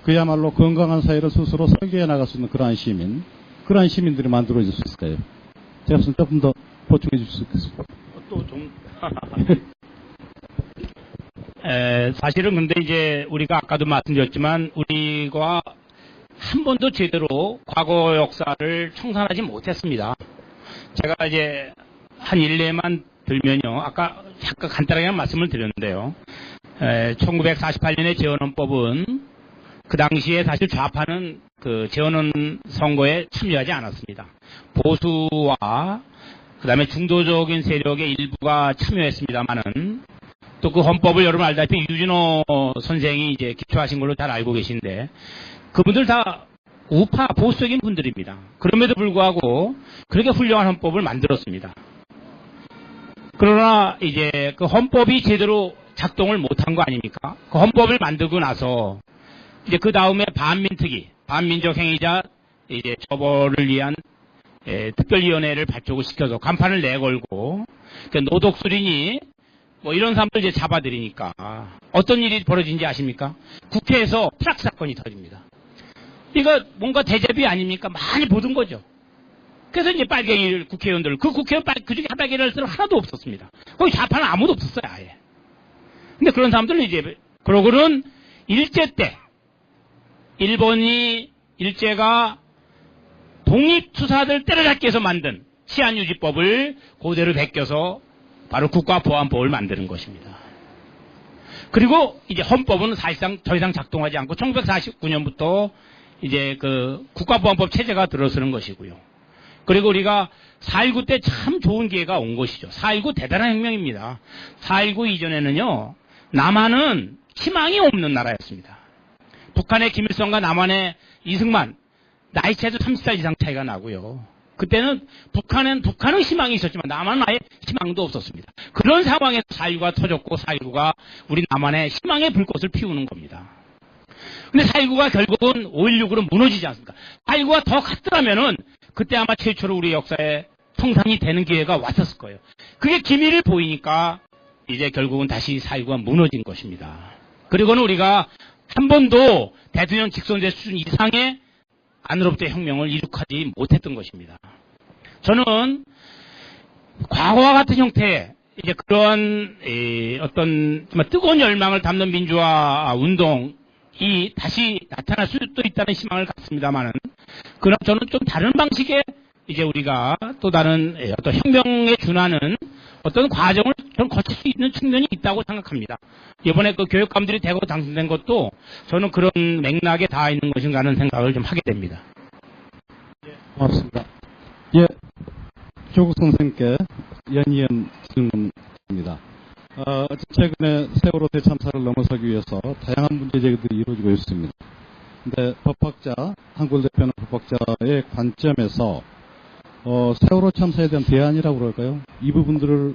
그야말로 건강한 사회를 스스로 설계해 나갈 수 있는 그러한 시민들이 만들어질 수 있을까요? 제가 조금 더 보충해 주실 수 있겠습니까? 또 좀 사실은 근데 이제 우리가 아까도 말씀드렸지만 우리가 한 번도 제대로 과거 역사를 청산하지 못했습니다. 제가 이제 한 일례만 들면요. 아까 잠깐 간단하게 말씀을 드렸는데요. 1948년의 재헌헌법은 그 당시에 사실 좌파는 그 재헌헌 선거에 참여하지 않았습니다. 보수와 그 다음에 중도적인 세력의 일부가 참여했습니다만은 또 그 헌법을 여러분 알다시피 유진호 선생이 이제 기초하신 걸로 잘 알고 계신데 그분들 다 우파 보수적인 분들입니다. 그럼에도 불구하고 그렇게 훌륭한 헌법을 만들었습니다. 그러나 이제 그 헌법이 제대로 작동을 못한 거 아닙니까? 그 헌법을 만들고 나서 이제 그 다음에 반민특위, 반민족 행위자 이제 처벌을 위한 특별위원회를 발족을 시켜서 간판을 내걸고 노독수린이 뭐 이런 사람들 이제 잡아들이니까 어떤 일이 벌어진지 아십니까? 국회에서 프락스 사건이 터집니다. 이거 뭔가 대접이 아닙니까? 많이 보던 거죠. 그래서 이제 빨갱이 국회의원들, 그 국회의원 그중에 빨갱이를 쓸 하나도 없었습니다. 거기 좌파는 아무도 없었어요, 아예. 근데 그런 사람들은 이제, 그러고는 일제 때, 일제가 독립투사들 때려잡기 위해서 만든 치안유지법을 그대로 베껴서 바로 국가보안법을 만드는 것입니다. 그리고 이제 헌법은 사실상 더 이상 작동하지 않고 1949년부터 이제 그 국가보안법 체제가 들어서는 것이고요. 그리고 우리가 4.19 때 참 좋은 기회가 온 것이죠. 4.19 대단한 혁명입니다. 4.19 이전에는요, 남한은 희망이 없는 나라였습니다. 북한의 김일성과 남한의 이승만, 나이 차이도 30살 이상 차이가 나고요. 그때는 북한은 희망이 있었지만 남한은 아예 희망도 없었습니다. 그런 상황에서 4.19가 터졌고 4.19가 우리 남한의 희망의 불꽃을 피우는 겁니다. 근데 4.19가 결국은 5.16으로 무너지지 않습니까? 4.19가 더 갔더라면은 그때 아마 최초로 우리 역사에 통상이 되는 기회가 왔었을 거예요. 그게 기미를 보이니까 이제 결국은 다시 4.19가 무너진 것입니다. 그리고는 우리가 한 번도 대통령 직선제 수준 이상의 안으로부터 혁명을 이룩하지 못했던 것입니다. 저는 과거와 같은 형태의 이제 그런 어떤 뜨거운 열망을 담는 민주화 운동이 다시 나타날 수도 있다는 희망을 갖습니다만은, 그러나 저는 좀 다른 방식의 이제 우리가 또 다른 어떤 혁명에 준하는 어떤 과정을 좀 거칠 수 있는 측면이 있다고 생각합니다. 이번에 그 교육감들이 대거 당선된 것도 저는 그런 맥락에 닿아 있는 것인가 하는 생각을 좀 하게 됩니다. 고맙습니다. 예, 조국 선생님께 연이은 질문입니다. 최근에 세월호 대참사를 넘어서기 위해서 다양한 문제 제기들이 이루어지고 있습니다. 근데 법학자, 한국을 대표하는 법학자의 관점에서 세월호 참사에 대한 대안이라고 그럴까요? 이 부분들을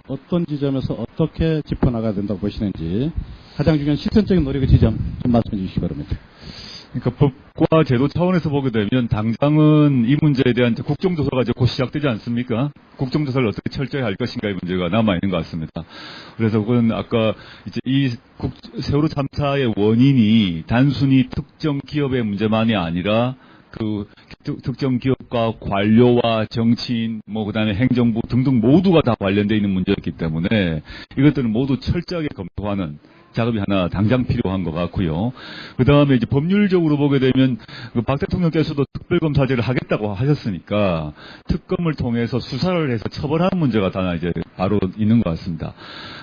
어떤 지점에서 어떻게 짚어나가야 된다고 보시는지 가장 중요한 실천적인 노력의 지점 좀 말씀해 주시기 바랍니다. 그러니까 법과 제도 차원에서 보게 되면 당장은 이 문제에 대한 국정조사가 이제 곧 시작되지 않습니까? 국정조사를 어떻게 철저히 할 것인가의 문제가 남아있는 것 같습니다. 그래서 그건 아까 이제 이 세월호 참사의 원인이 단순히 특정 기업의 문제만이 아니라 그 특정 기업과 관료와 정치인, 그다음에 행정부 등등 모두가 다 관련되어 있는 문제였기 때문에 이것들은 모두 철저하게 검토하는 작업이 하나 당장 필요한 것 같고요. 그 다음에 이제 법률적으로 보게 되면 박 대통령께서도 특별검사제를 하겠다고 하셨으니까 특검을 통해서 수사를 해서 처벌하는 문제가 하나 이제 바로 있는 것 같습니다.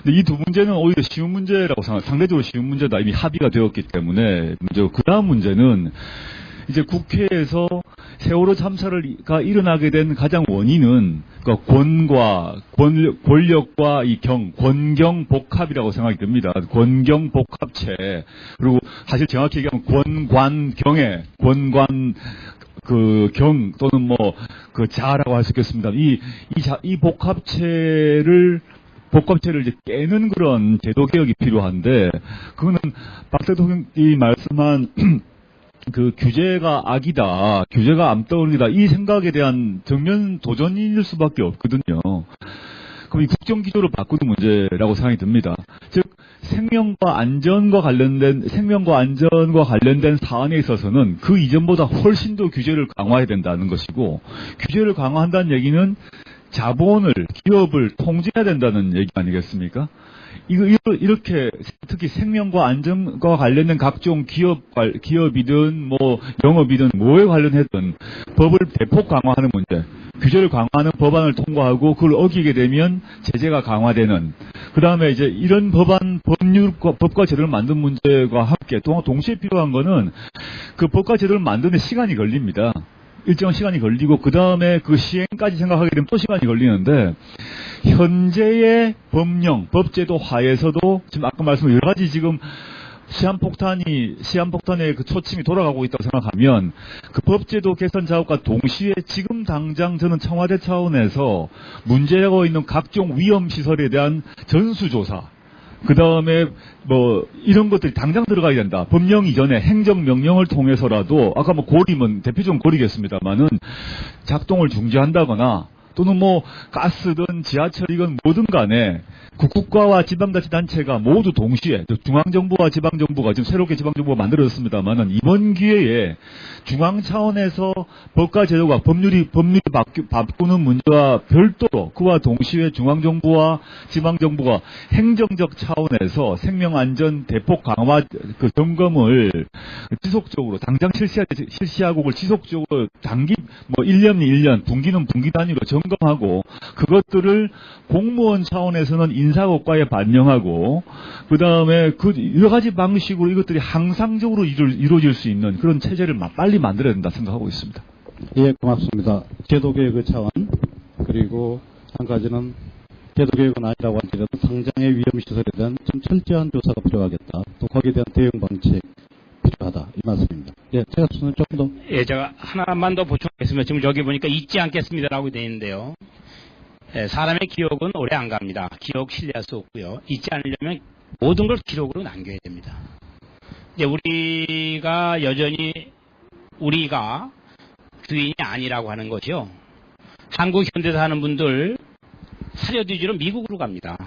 근데 이 두 문제는 오히려 쉬운 문제라고 상대적으로 쉬운 문제다. 이미 합의가 되었기 때문에 문제고, 그 다음 문제는 이제 국회에서 세월호 참사가 일어나게 된 가장 원인은 권력과 이 권경 복합이라고 생각이 듭니다. 권경 복합체. 그리고 사실 정확히 얘기하면 권관경의 권관 경 또는 자라고 할 수 있겠습니다. 이 복합체를 이제 깨는 그런 제도 개혁이 필요한데, 그거는 박 대통령이 말씀한 그 규제가 악이다, 규제가 암덩어리다, 이 생각에 대한 정면 도전일 수밖에 없거든요. 그럼 이 국정기조를 바꾸는 문제라고 생각이 듭니다. 즉 생명과 안전과 관련된 사안에 있어서는 그 이전보다 훨씬 더 규제를 강화해야 된다는 것이고, 규제를 강화한다는 얘기는 자본을, 기업을 통제해야 된다는 얘기 아니겠습니까? 이렇게 특히 생명과 안전과 관련된 각종 기업이든 영업이든 뭐에 관련해든 법을 대폭 강화하는 문제, 규제를 강화하는 법안을 통과하고 그걸 어기게 되면 제재가 강화되는, 그 다음에 이제 이런 법과 제도를 만든 문제와 함께 또 동시에 필요한 거는 그 법과 제도를 만드는 시간이 걸립니다. 일정한 시간이 걸리고 그 다음에 그 시행까지 생각하게 되면 또 시간이 걸리는데 현재의 법령, 법제도 하에서도 지금 아까 말씀한 여러 가지 지금 시한폭탄의 그 초침이 돌아가고 있다고 생각하면 그 법제도 개선 작업과 동시에 지금 당장 저는 청와대 차원에서 문제가 있는 각종 위험 시설에 대한 전수조사, 그 다음에 뭐 이런 것들이 당장 들어가야 된다. 법령 이전에 행정명령을 통해서라도 아까 뭐 고리면 대표적인 고리겠습니다만은 작동을 중지한다거나 또는 뭐 가스든 지하철이건 뭐든 간에 국가와 지방자치단체가 모두 동시에 중앙정부와 지방정부가 지금 새롭게 지방정부가 만들어졌습니다만은 이번 기회에 중앙 차원에서 법과 제도가 법률이 바꾸는 문제와 별도로 그와 동시에 중앙정부와 지방정부가 행정적 차원에서 생명안전 대폭 강화 그 점검을 지속적으로 당장 실시하고 그걸 지속적으로 단기 뭐 1년이 1년 분기는 분기 단위로 점검하고 그것들을 공무원 차원에서는 인사고과에 반영하고 그 다음에 그 여러 가지 방식으로 이것들이 항상적으로 이루어질 수 있는 그런 체제를 빨리 만들어야 된다 생각하고 있습니다. 예, 고맙습니다. 제도개혁의 차원 그리고 한 가지는 제도개혁은 아니라고 하더라도 당장의 위험시설에 대한 좀 철저한 조사가 필요하겠다. 또 거기에 대한 대응 방책 필요하다. 이 말씀입니다. 예, 제가 조금 더. 예, 제가 하나만 더 보충하겠습니다. 지금 여기 보니까 잊지 않겠습니다라고 되어 있는데요. 예, 사람의 기억은 오래 안 갑니다. 기억 신뢰할 수 없고요. 잊지 않으려면 모든 걸 기록으로 남겨야 됩니다. 이제 우리가 여전히 우리가 주인이 아니라고 하는 것이요. 한국 현대사 하는 분들 사료 뒤지러 미국으로 갑니다.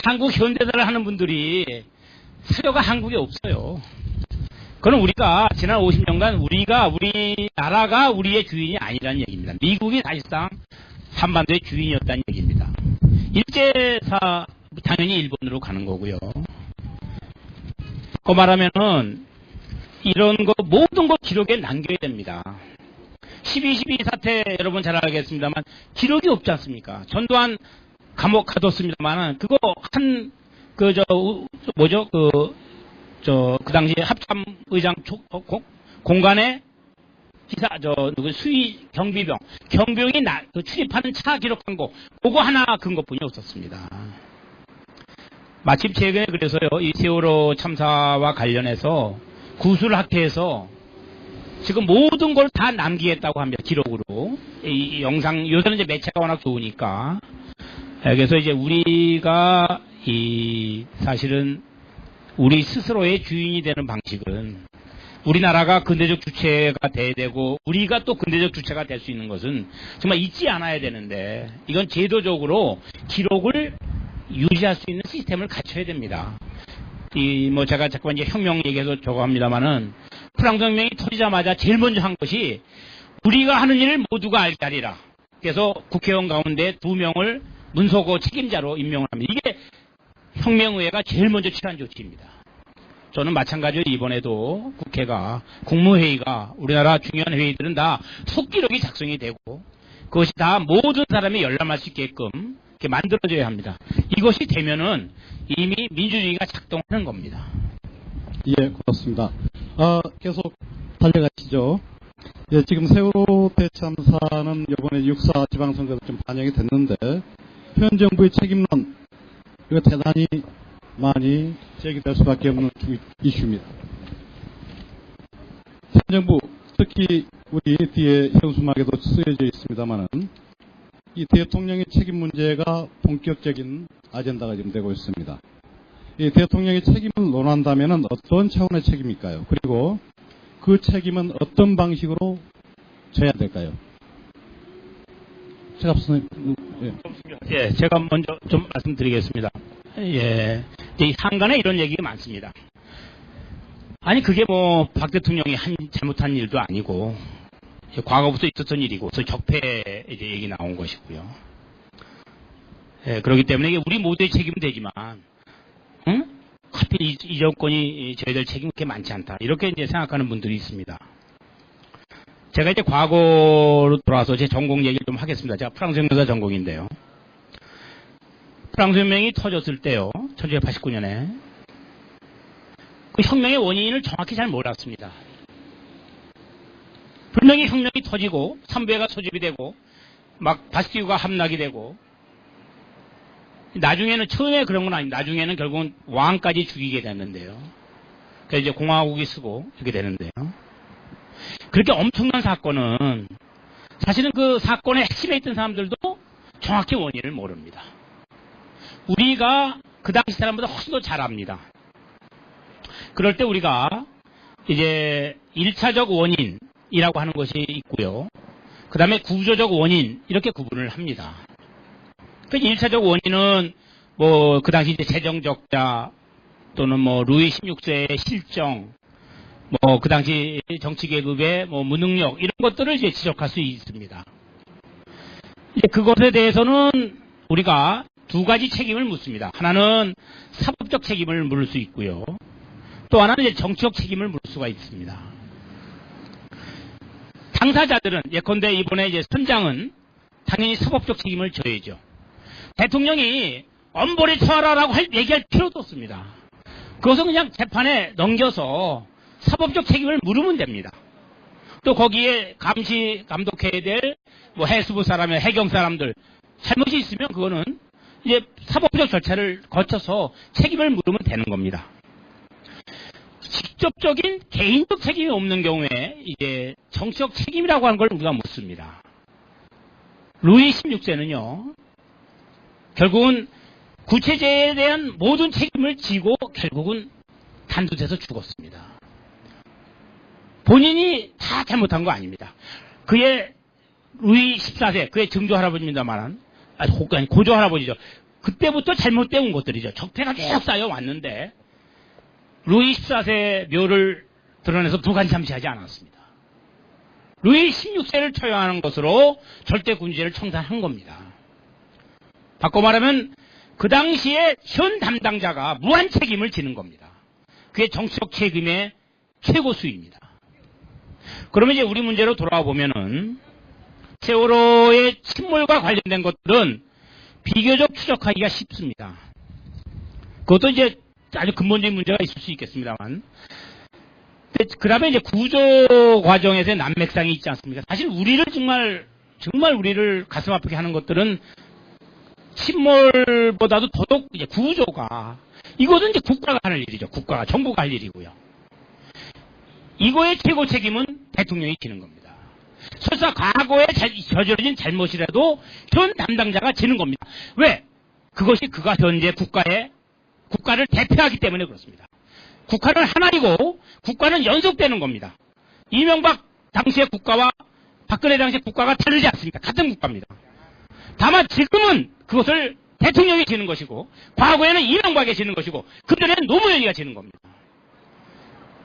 한국 현대사를 하는 분들이 사료가 한국에 없어요. 그건 우리가 지난 50년간 우리나라가 우리의 주인이 아니라는 얘기입니다. 미국이 사실상 한반도의 주인이었다는 얘기입니다. 일제사 당연히 일본으로 가는 거고요. 그 말하면은 이런 거 모든 거 기록에 남겨야 됩니다. 12.12 사태 여러분 잘 알겠습니다만 기록이 없지 않습니까? 전두환 감옥 가뒀습니다만은 그거 그 당시에 합참의장 공간에 수위 경비병이 출입하는 차 기록한 거, 그거 하나 근거뿐이 없었습니다. 마침 최근에 그래서요, 이 세월호 참사와 관련해서 구술학회에서 지금 모든 걸 다 남기겠다고 합니다. 기록으로. 이 영상, 요새는 이제 매체가 워낙 좋으니까. 그래서 이제 우리가 사실은 우리 스스로의 주인이 되는 방식은 우리나라가 근대적 주체가 돼야 되고 우리가 또 근대적 주체가 될 수 있는 것은 정말 잊지 않아야 되는데 이건 제도적으로 기록을 유지할 수 있는 시스템을 갖춰야 됩니다. 제가 잠깐 이제 혁명 얘기해서 저거 합니다만은 프랑스 혁명이 터지자마자 제일 먼저 한 것이 우리가 하는 일을 모두가 알게 하리라. 그래서 국회의원 가운데 2명을 문서고 책임자로 임명을 합니다. 이게 혁명의회가 제일 먼저 취한 조치입니다. 저는 마찬가지로 이번에도 국무회의가 우리나라 중요한 회의들은 다 속기록이 작성이 되고 그것이 다 모든 사람이 열람할 수 있게끔 이렇게 만들어져야 합니다. 이것이 되면은 이미 민주주의가 작동하는 겁니다. 예, 고맙습니다. 계속 달려가시죠. 예, 지금 세월호 대참사는 이번에 6.4 지방선거에서 좀 반영이 됐는데 현 정부의 책임론 이거 대단히 많이 제기될 수밖에 없는 이슈입니다. 현 정부 특히 우리 뒤에 현수막에도 쓰여져 있습니다만은 이 대통령의 책임 문제가 본격적인 아젠다가 지금 되고 있습니다. 이 대통령의 책임을 논한다면은 어떤 차원의 책임일까요? 그리고 그 책임은 어떤 방식으로 져야 될까요? 최갑 선생님. 예, 제가 먼저 좀 말씀드리겠습니다. 예, 이 상간에 이런 얘기가 많습니다. 아니 그게 뭐 박 대통령이 잘못한 일도 아니고 과거부터 있었던 일이고 그 적폐 이제 얘기 나온 것이고요. 예, 그렇기 때문에 이게 우리 모두의 책임은 되지만, 하필 이 정권이 져야 될 책임이 그렇게 많지 않다. 이렇게 이제 생각하는 분들이 있습니다. 제가 이제 과거로 돌아와서 제 전공 얘기를 좀 하겠습니다. 제가 프랑스 혁명사 전공인데요. 프랑스 혁명이 터졌을 때요, 1989년에 그 혁명의 원인을 정확히 잘 몰랐습니다. 분명히 혁명이 터지고 삼부회가 소집이 되고 막 바스티유가 함락이 되고 나중에는 처음에 그런 건 아닙니다. 나중에는 결국은 왕까지 죽이게 됐는데요. 그래서 이제 공화국이 쓰고 이렇게 되는데요. 그렇게 엄청난 사건은 사실은 그 사건의 핵심에 있던 사람들도 정확히 원인을 모릅니다. 우리가 그 당시 사람보다 훨씬 더 잘 압니다. 그럴 때 우리가 이제 1차적 원인이라고 하는 것이 있고요. 그 다음에 구조적 원인 이렇게 구분을 합니다. 그 1차적 원인은 뭐 그 당시 이제 재정 적자 또는 뭐 루이 16세의 실정 뭐 그 당시 정치 계급의 뭐 무능력 이런 것들을 이제 지적할 수 있습니다. 이제 그것에 대해서는 우리가 두 가지 책임을 묻습니다. 하나는 사법적 책임을 물을 수 있고요. 또 하나는 이제 정치적 책임을 물을 수가 있습니다. 당사자들은 예컨대 이번에 이제 선장은 당연히 사법적 책임을 져야죠. 대통령이 엄벌에 처하라라고 얘기할 필요도 없습니다. 그것은 그냥 재판에 넘겨서 사법적 책임을 물으면 됩니다. 또 거기에 감독해야 될 뭐 해수부 사람이나 해경 사람들 잘못이 있으면 그거는 이제 사법적 절차를 거쳐서 책임을 물으면 되는 겁니다. 직접적인 개인적 책임이 없는 경우에 이제 정치적 책임이라고 하는 걸 우리가 묻습니다. 루이 16세는요, 결국은 구체제에 대한 모든 책임을 지고 결국은 단두대서 죽었습니다. 본인이 다 잘못한 거 아닙니다. 그의 루이 14세, 그의 증조 할아버지입니다만, 아니 고조 할아버지죠. 그때부터 잘못되어 온 것들이죠. 적폐가 쭉 쌓여 왔는데 루이 14세 묘를 드러내서 부관 참시하지 않았습니다. 루이 16세를 처형하는 것으로 절대군주제를 청산한 겁니다. 바꿔 말하면 그 당시에 현 담당자가 무한 책임을 지는 겁니다. 그게 정치적 책임의 최고 수위입니다. 그러면 이제 우리 문제로 돌아와 보면은 세월호의 침몰과 관련된 것들은 비교적 추적하기가 쉽습니다. 그것도 이제 아주 근본적인 문제가 있을 수 있겠습니다만. 그 다음에 이제 구조 과정에서의 난맥상이 있지 않습니까? 사실 우리를 정말 우리를 가슴 아프게 하는 것들은 침몰보다도 더더욱 이제 구조가, 이것은 이제 국가가 하는 일이죠. 정부가 할 일이고요. 이거의 최고 책임은 대통령이 지는 겁니다. 설사 과거에 저지러진 잘못이라도 현 담당자가 지는 겁니다. 왜? 그것이 그가 현재 국가를 대표하기 때문에 그렇습니다. 국가는 하나이고 국가는 연속되는 겁니다. 이명박 당시의 국가와 박근혜 당시의 국가가 다르지 않습니까? 같은 국가입니다. 다만 지금은 그것을 대통령이 지는 것이고 과거에는 이명박이 지는 것이고 그전에는 노무현이가 지는 겁니다.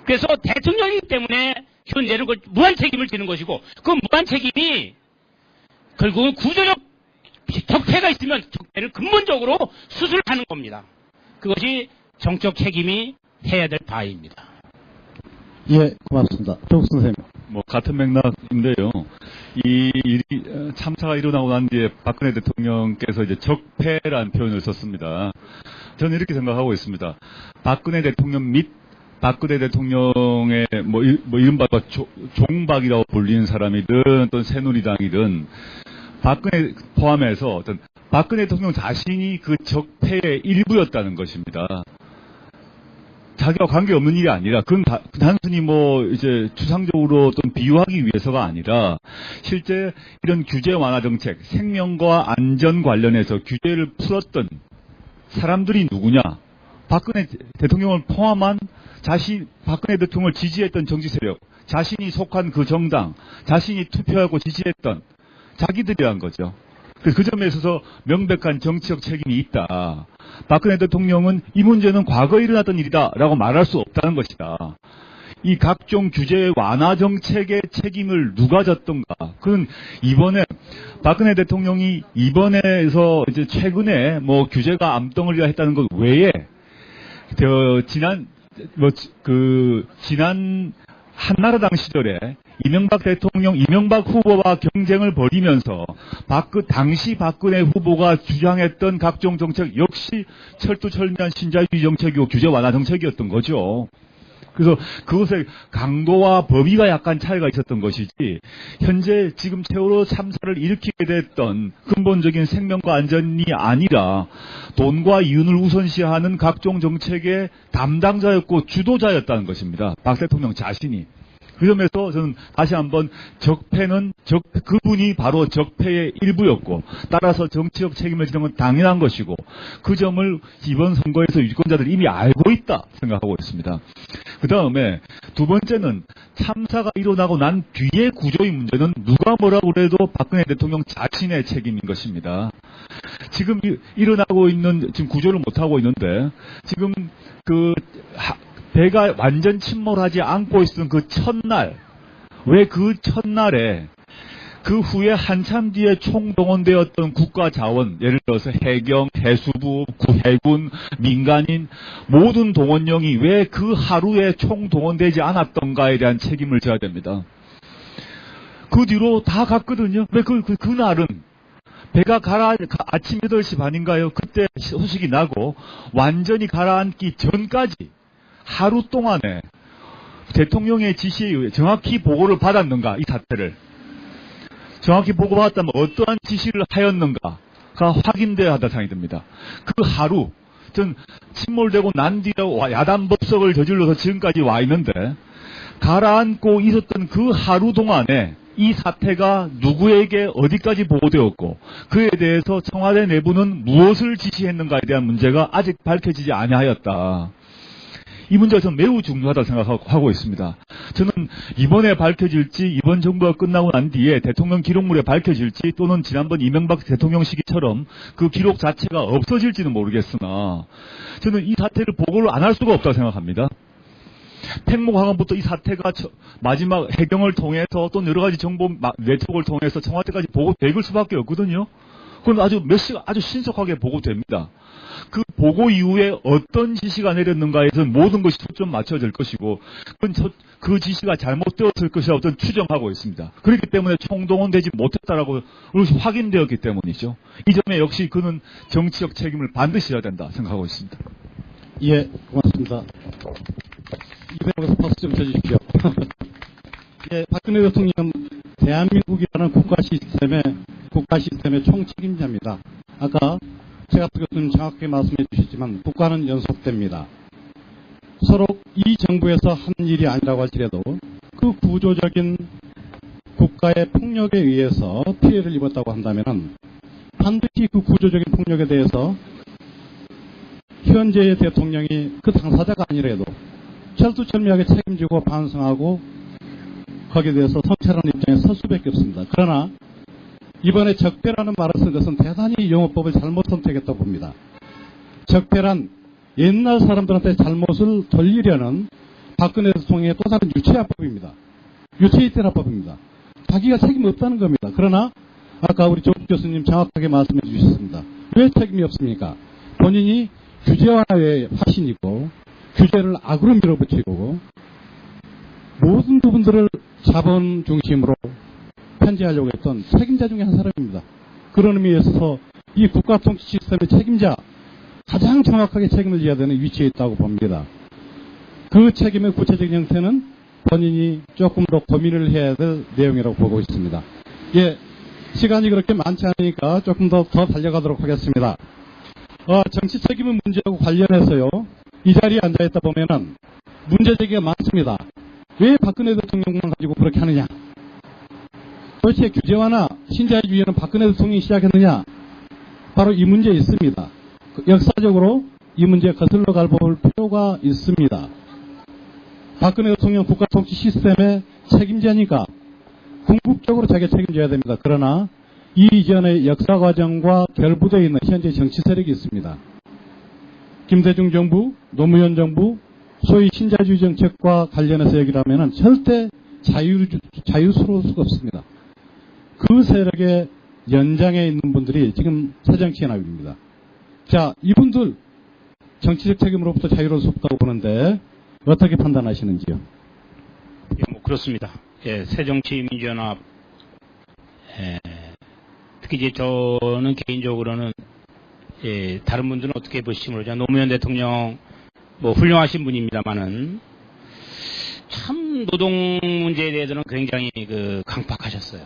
그래서 대통령이기 때문에 현재는 무한 책임을 지는 것이고 그 무한 책임이 결국은 구조적 적폐가 있으면 적폐를 근본적으로 수술하는 겁니다. 그것이 정적 책임이 해야 될 바입니다. 예, 고맙습니다. 조국 선생님. 뭐 같은 맥락인데요. 이 일이 참사가 일어나고 난 뒤에 박근혜 대통령께서 이제 적폐라는 표현을 썼습니다. 저는 이렇게 생각하고 있습니다. 박근혜 대통령 및 박근혜 대통령의 뭐 이른바 종박이라고 불리는 사람이든 또는 새누리당이든 박근혜 포함해서 어떤 박근혜 대통령 자신이 그 적폐의 일부였다는 것입니다. 자기와 관계없는 일이 아니라 그건 단순히 뭐 이제 추상적으로 또는 비유하기 위해서가 아니라 실제 이런 규제 완화 정책, 생명과 안전 관련해서 규제를 풀었던 사람들이 누구냐? 박근혜 대통령을 포함한 박근혜 대통령을 지지했던 정치 세력, 자신이 속한 그 정당, 자신이 투표하고 지지했던 자기들이란 거죠. 그 점에 있어서 명백한 정치적 책임이 있다. 박근혜 대통령은 이 문제는 과거에 일어났던 일이다라고 말할 수 없다는 것이다. 이 각종 규제 완화 정책의 책임을 누가 졌던가? 그건 이번에 박근혜 대통령이 이번에서 이제 최근에 뭐 규제가 암덩어리가 했다는 것 외에 지난 한나라당 시절에 이명박 후보와 경쟁을 벌이면서 당시 박근혜 후보가 주장했던 각종 정책 역시 철두철미한 신자유주의 정책이고 규제 완화 정책이었던 거죠. 그래서 그것의 강도와 범위가 약간 차이가 있었던 것이지, 현재 지금 세월호 참사를 일으키게 됐던 근본적인 생명과 안전이 아니라 돈과 이윤을 우선시하는 각종 정책의 담당자였고 주도자였다는 것입니다. 박 대통령 자신이. 그 점에서 저는 다시 한번 그분이 바로 적폐의 일부였고, 따라서 정치적 책임을 지는 건 당연한 것이고, 그 점을 이번 선거에서 유권자들이 이미 알고 있다 생각하고 있습니다. 그 다음에 두 번째는 참사가 일어나고 난 뒤의 구조의 문제는 누가 뭐라고 그래도 박근혜 대통령 자신의 책임인 것입니다. 지금 일어나고 있는, 지금 구조를 못하고 있는데, 지금 배가 완전 침몰하지 않고 있었던 그 첫날, 왜 그 첫날에 그 후에 한참 뒤에 총동원되었던 국가 자원, 예를 들어서 해경, 해수부, 해군, 민간인 모든 동원령이 왜 그 하루에 총동원되지 않았던가에 대한 책임을 져야 됩니다. 그 뒤로 다 갔거든요. 왜 그날은 배가 아침 8시 반인가요? 그때 소식이 나고 완전히 가라앉기 전까지 하루 동안에 대통령의 지시에 의해 정확히 보고를 받았는가, 이 사태를. 정확히 보고받았다면 어떠한 지시를 하였는가가 확인돼야 한다 생각이 듭니다. 그 하루, 전 침몰되고 난 뒤에 야단법석을 저질러서 지금까지 와 있는데, 가라앉고 있었던 그 하루 동안에 이 사태가 누구에게 어디까지 보고되었고, 그에 대해서 청와대 내부는 무엇을 지시했는가에 대한 문제가 아직 밝혀지지 아니하였다. 이 문제가 저는 매우 중요하다고 생각하고 있습니다. 저는 이번에 밝혀질지, 이번 정부가 끝나고 난 뒤에 대통령 기록물에 밝혀질지, 또는 지난번 이명박 대통령 시기처럼 그 기록 자체가 없어질지는 모르겠으나, 저는 이 사태를 보고를 안 할 수가 없다고 생각합니다. 팽목항원부터 이 사태가 마지막 해경을 통해서 또 여러 가지 정보 네트워크를 통해서 청와대까지 보고될 수밖에 없거든요. 그건 아주 신속하게 보고됩니다. 그 보고 이후에 어떤 지시가 내렸는가에서 모든 것이 초점 맞춰질 것이고, 그 지시가 잘못되었을 것이라 어떤 추정하고 있습니다. 그렇기 때문에 총동원되지 못했다라고 확인되었기 때문이죠. 이 점에 역시 그는 정치적 책임을 반드시 해야 된다 생각하고 있습니다. 예, 고맙습니다. 이대로서 박수 좀 쳐주십시오. 예, 박근혜 대통령 대한민국이라는 국가 시스템의 총책임자입니다. 아까 최갑수 교수님 정확하게 말씀해 주셨지만 국가는 연속됩니다. 서로 이 정부에서 한 일이 아니라고 할지라도 그 구조적인 국가의 폭력에 의해서 피해를 입었다고 한다면 반드시 그 구조적인 폭력에 대해서 현재의 대통령이 그 당사자가 아니라도 철두철미하게 책임지고 반성하고 거기에 대해서 성찰하는 입장에 설 수밖에 없습니다. 그러나 이번에 적폐라는 말을 쓴 것은 대단히 용어법을 잘못 선택했다고 봅니다. 적폐란 옛날 사람들한테 잘못을 돌리려는 박근혜 대통령의 또 다른 유체화법입니다. 유체이태화법입니다. 자기가 책임이 없다는 겁니다. 그러나 아까 우리 조 교수님 정확하게 말씀해 주셨습니다. 왜 책임이 없습니까? 본인이 규제화의 화신이고 규제를 악으로 밀어붙이고 모든 부분들을 자본 중심으로 편제하려고 했던 책임자 중에 한 사람입니다. 그런 의미에 있어서 이 국가 통치 시스템의 책임자, 가장 정확하게 책임을 져야 되는 위치에 있다고 봅니다. 그 책임의 구체적인 형태는 본인이 조금 더 고민을 해야 될 내용이라고 보고 있습니다. 예, 시간이 그렇게 많지 않으니까 조금 더 달려가도록 하겠습니다. 정치 책임의 문제하고 관련해서요, 이 자리에 앉아있다 보면은 문제제기가 많습니다. 왜 박근혜 대통령만 가지고 그렇게 하느냐? 도대체 규제화나 신자유주의는 박근혜 대통령이 시작했느냐? 바로 이 문제에 있습니다. 역사적으로 이 문제에 거슬러 갈 필요가 있습니다. 박근혜 대통령 국가 통치 시스템의 책임자니까 궁극적으로 자기가 책임져야 됩니다. 그러나 이 이전의 역사 과정과 결부되어 있는 현재 정치 세력이 있습니다. 김대중 정부, 노무현 정부, 소위 신자유주의 정책과 관련해서 얘기를 하면 절대 자유스러울 수가 없습니다. 그 세력의 연장에 있는 분들이 지금 새정치에 나옵니다. 자, 이분들 정치적 책임으로부터 자유로울 수 없다고 보는데 어떻게 판단하시는지요? 예, 그렇습니다. 예, 새정치민주연합, 특히 이제 저는 개인적으로는 다른 분들은 어떻게 보실지 모르지만 노무현 대통령 훌륭하신 분입니다만은 노동 문제에 대해서는 굉장히 강팍하셨어요.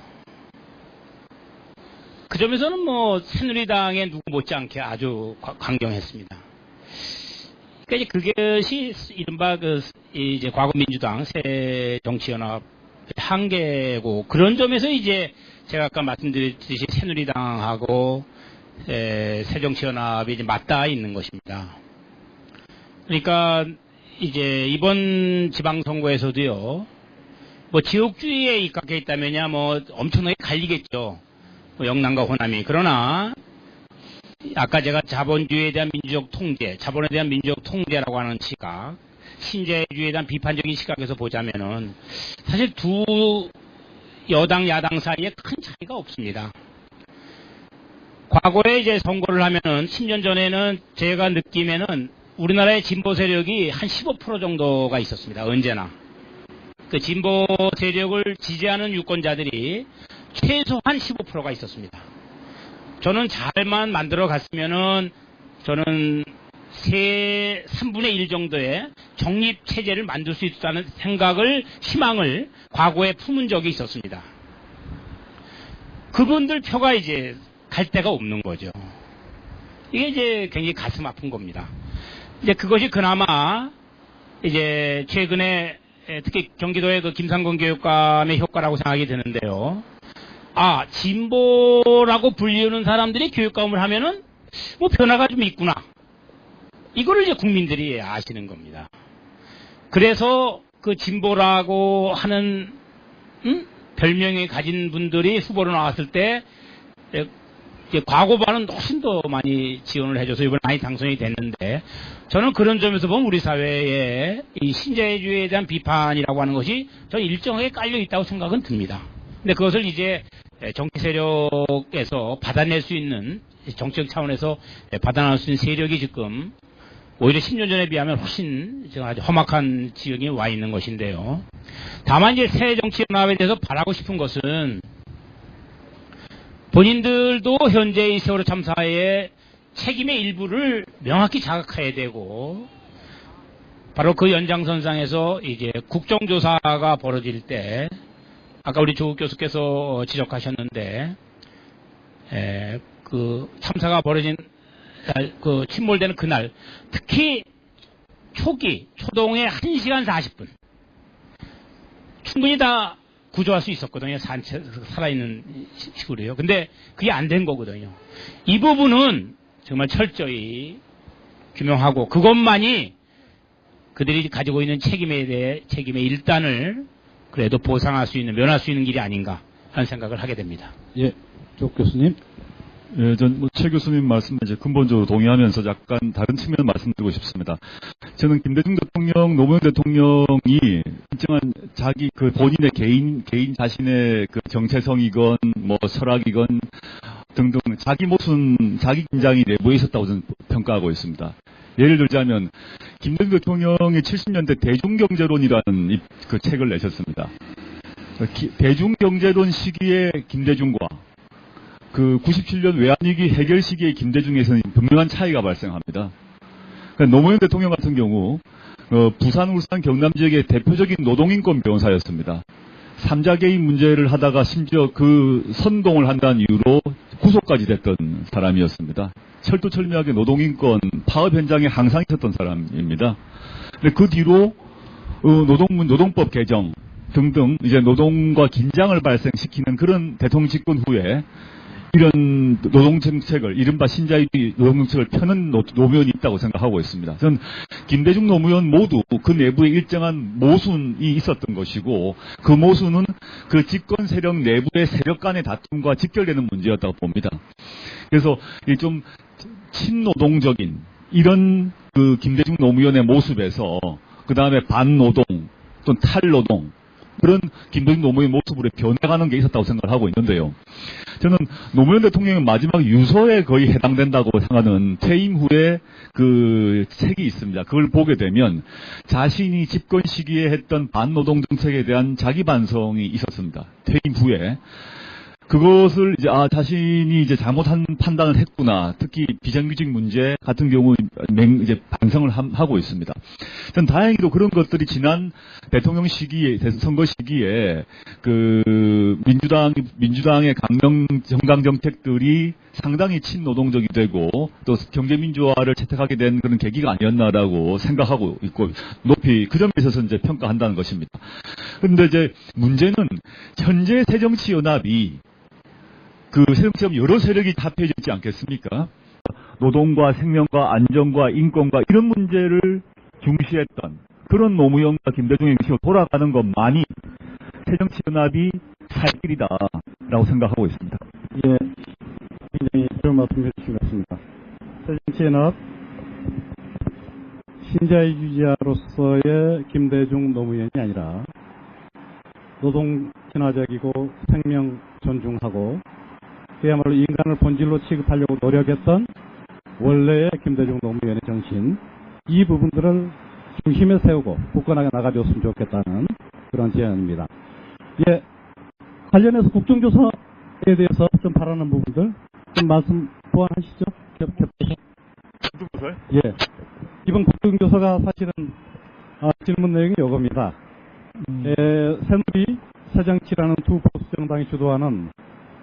그 점에서는 뭐 새누리당의 누구 못지않게 아주 강경했습니다. 그러니까 이제 그것이 이른바 이제 과거 민주당 새정치연합 한계고, 그런 점에서 이제 제가 아까 말씀드렸듯이 새누리당하고 새정치연합이 이제 맞닿아 있는 것입니다. 그러니까 이제 이번 지방선거에서도요, 뭐 지역주의에 입각해 있다면야 뭐 엄청나게 갈리겠죠. 뭐 영남과 호남이. 그러나 아까 제가 자본주의에 대한 민주적 통제, 자본에 대한 민주적 통제라고 하는 시각, 신자유주의에 대한 비판적인 시각에서 보자면은 사실 두 여당 야당 사이에 큰 차이가 없습니다. 과거에 이제 선거를 하면은 10년 전에는 제가 느낌에는 우리나라의 진보 세력이 한 15% 정도가 있었습니다. 언제나. 그 진보 세력을 지지하는 유권자들이 최소한 15%가 있었습니다. 저는 잘만 만들어 갔으면은 저는 3분의 1 정도의 정립체제를 만들 수 있다는 생각을, 희망을 과거에 품은 적이 있었습니다. 그분들 표가 이제 갈 데가 없는 거죠. 이게 이제 굉장히 가슴 아픈 겁니다. 이제 그것이 그나마 이제 최근에 특히 경기도의 김상곤 교육감의 효과라고 생각이 드는데요. 아, 진보라고 불리우는 사람들이 교육감을 하면은 뭐 변화가 좀 있구나. 이거를 이제 국민들이 아시는 겁니다. 그래서 그 진보라고 하는 별명이 가진 분들이 후보로 나왔을 때 과거보다는 훨씬 더 많이 지원을 해줘서 이번에 많이 당선이 됐는데, 저는 그런 점에서 보면 우리 사회에 이 신자유주의에 대한 비판이라고 하는 것이 저는 일정하게 깔려 있다고 생각은 듭니다. 근데 그것을 이제 정치 세력에서 받아낼 수 있는, 정치적 차원에서 받아낼 수 있는 세력이 지금 오히려 10년 전에 비하면 훨씬 아주 험악한 지역에 와 있는 것인데요. 다만 이제 새정치연합에 대해서 바라고 싶은 것은 본인들도 현재의 세월호 참사의 책임의 일부를 명확히 자각해야 되고, 바로 그 연장선상에서 이제 국정조사가 벌어질 때, 아까 우리 조국 교수께서 지적하셨는데, 그 참사가 벌어진 그 침몰되는 그날, 특히 초동에 1시간 40분 충분히 다 구조할 수 있었거든요. 살아있는 시구로요. 근데 그게 안 된 거거든요. 이 부분은 정말 철저히 규명하고, 그것만이 그들이 가지고 있는 책임에 대해 책임의 일단을 그래도 보상할 수 있는, 면할 수 있는 길이 아닌가 하는 생각을 하게 됩니다. 예, 조 교수님. 예, 전 최 교수님 말씀에 이제 근본적으로 동의하면서 약간 다른 측면을 말씀드리고 싶습니다. 저는 김대중 대통령, 노무현 대통령이 일정한 자기 그 본인의 개인 자신의 그 정체성이건 뭐 철학이건 등등 자기 모순, 자기 긴장이 내부에 있었다고 저는 평가하고 있습니다. 예를 들자면 김대중 대통령이 70년대 대중경제론이라는 그 책을 내셨습니다. 대중경제론 시기에 김대중과 그 97년 외환위기 해결 시기의 김대중에서는 분명한 차이가 발생합니다. 그러니까 노무현 대통령 같은 경우 부산, 울산, 경남 지역의 대표적인 노동인권 변호사였습니다. 삼자개인 문제를 하다가 심지어 그 선동을 한다는 이유로 구속까지 됐던 사람이었습니다. 철두철미하게 노동인권 파업 현장에 항상 있었던 사람입니다. 근데 그 뒤로 노동법 개정 등등 이제 노동과 긴장을 발생시키는 그런 대통령 집권 후에 이런 노동정책을, 이른바 신자유주의 노동정책을 펴는 노무현이 있다고 생각하고 있습니다. 저는 김대중, 노무현 모두 그 내부에 일정한 모순이 있었던 것이고, 그 모순은 그 집권 세력 내부의 세력 간의 다툼과 직결되는 문제였다고 봅니다. 그래서 좀 친노동적인 이런 그 김대중, 노무현의 모습에서 그 다음에 반노동 또는 탈노동, 그런 김대중, 노무현 모습으로 변해가는 게 있었다고 생각을 하고 있는데요. 저는 노무현 대통령의 마지막 유서에 거의 해당된다고 생각하는 퇴임 후에 그 책이 있습니다. 그걸 보게 되면 자신이 집권 시기에 했던 반노동 정책에 대한 자기 반성이 있었습니다. 퇴임 후에. 그것을 이제 자신이 이제 잘못한 판단을 했구나. 특히 비정규직 문제 같은 경우 이제 반성을 하고 있습니다. 전 다행히도 그런 것들이 지난 대통령 시기에 선거 시기에 그 민주당의 정강 정책들이 상당히 친노동적이 되고 또 경제민주화를 채택하게 된 그런 계기가 아니었나라고 생각하고 있고 높이 그 점에 있어서 이제 평가한다는 것입니다. 그런데 이제 문제는 현재 새정치연합이 그 새정치연합 여러 세력이 합해져 있지 않겠습니까? 노동과 생명과 안전과 인권과 이런 문제를 중시했던 그런 노무현과 김대중의 것이 돌아가는 것만이 새정치연합이 살 길이다라고 생각하고 있습니다. 예, 굉장히 좋은 말씀해 주신 것 같습니다. 새정치연합 신자유주의자로서의 김대중 노무현이 아니라 노동 친화적이고 생명 존중하고 그야말로 인간을 본질로 취급하려고 노력했던 원래의 김대중 노무현의 정신, 이 부분들을 중심에 세우고 굳건하게 나가줬으면 좋겠다는 그런 제안입니다. 예, 관련해서 국정조사에 대해서 좀 바라는 부분들 좀 말씀 보완하시죠. 국정조사요? 예, 이번 국정조사가 사실은 질문 내용이 이겁니다. 새누리, 새정치라는 두 보수 정당이 주도하는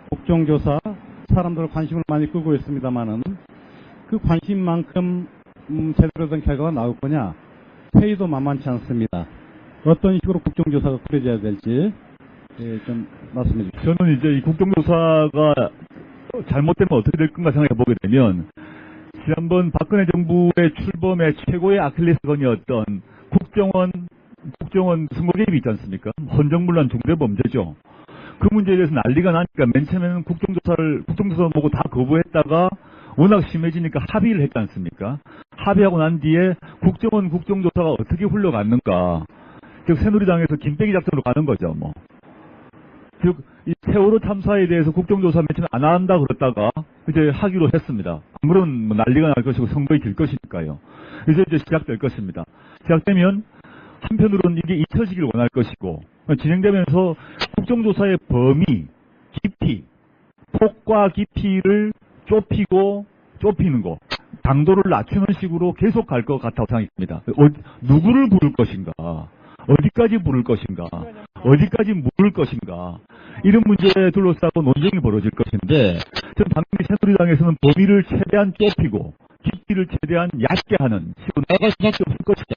국정조사, 사람들 관심을 많이 끄고 있습니다만은 그 관심만큼 제대로 된 결과가 나올 거냐, 회의도 만만치 않습니다. 어떤 식으로 국정조사가 꾸려져야 될지 좀 말씀해 주십시오. 저는 이제 이 국정조사가 잘못되면 어떻게 될 건가 생각해 보게 되면 지난번 박근혜 정부의 출범의 최고의 아킬레스건이었던 국정원 선거 개입이 있지 않습니까? 헌정물란 중대범죄죠. 그 문제에 대해서 난리가 나니까 맨 처음에는 국정조사 보고 다 거부했다가 워낙 심해지니까 합의를 했지 않습니까? 합의하고 난 뒤에 국정조사가 어떻게 흘러갔는가. 즉 새누리당에서 김빼기 작전으로 가는 거죠. 뭐. 즉 이 세월호 참사에 대해서 국정조사 맨 처음에 안 한다 그랬다가 이제 하기로 했습니다. 아무런 뭐 난리가 날 것이고 선거에 길 것이니까요. 이제 시작될 것입니다. 시작되면 한편으로는 이게 잊혀지길 원할 것이고 진행되면서 국정조사의 범위, 깊이, 폭과 깊이를 좁히는 거, 당도를 낮추는 식으로 계속 갈 것 같다고 생각합니다. 누구를 부를 것인가, 어디까지 부를 것인가, 어디까지 물을 것인가, 이런 문제에 둘러싸고 논쟁이 벌어질 것인데, 저는 당연히 새누리당에서는 범위를 최대한 좁히고 깊이를 최대한 얕게 하는 식으로 나갈 수밖에 없을 것이다.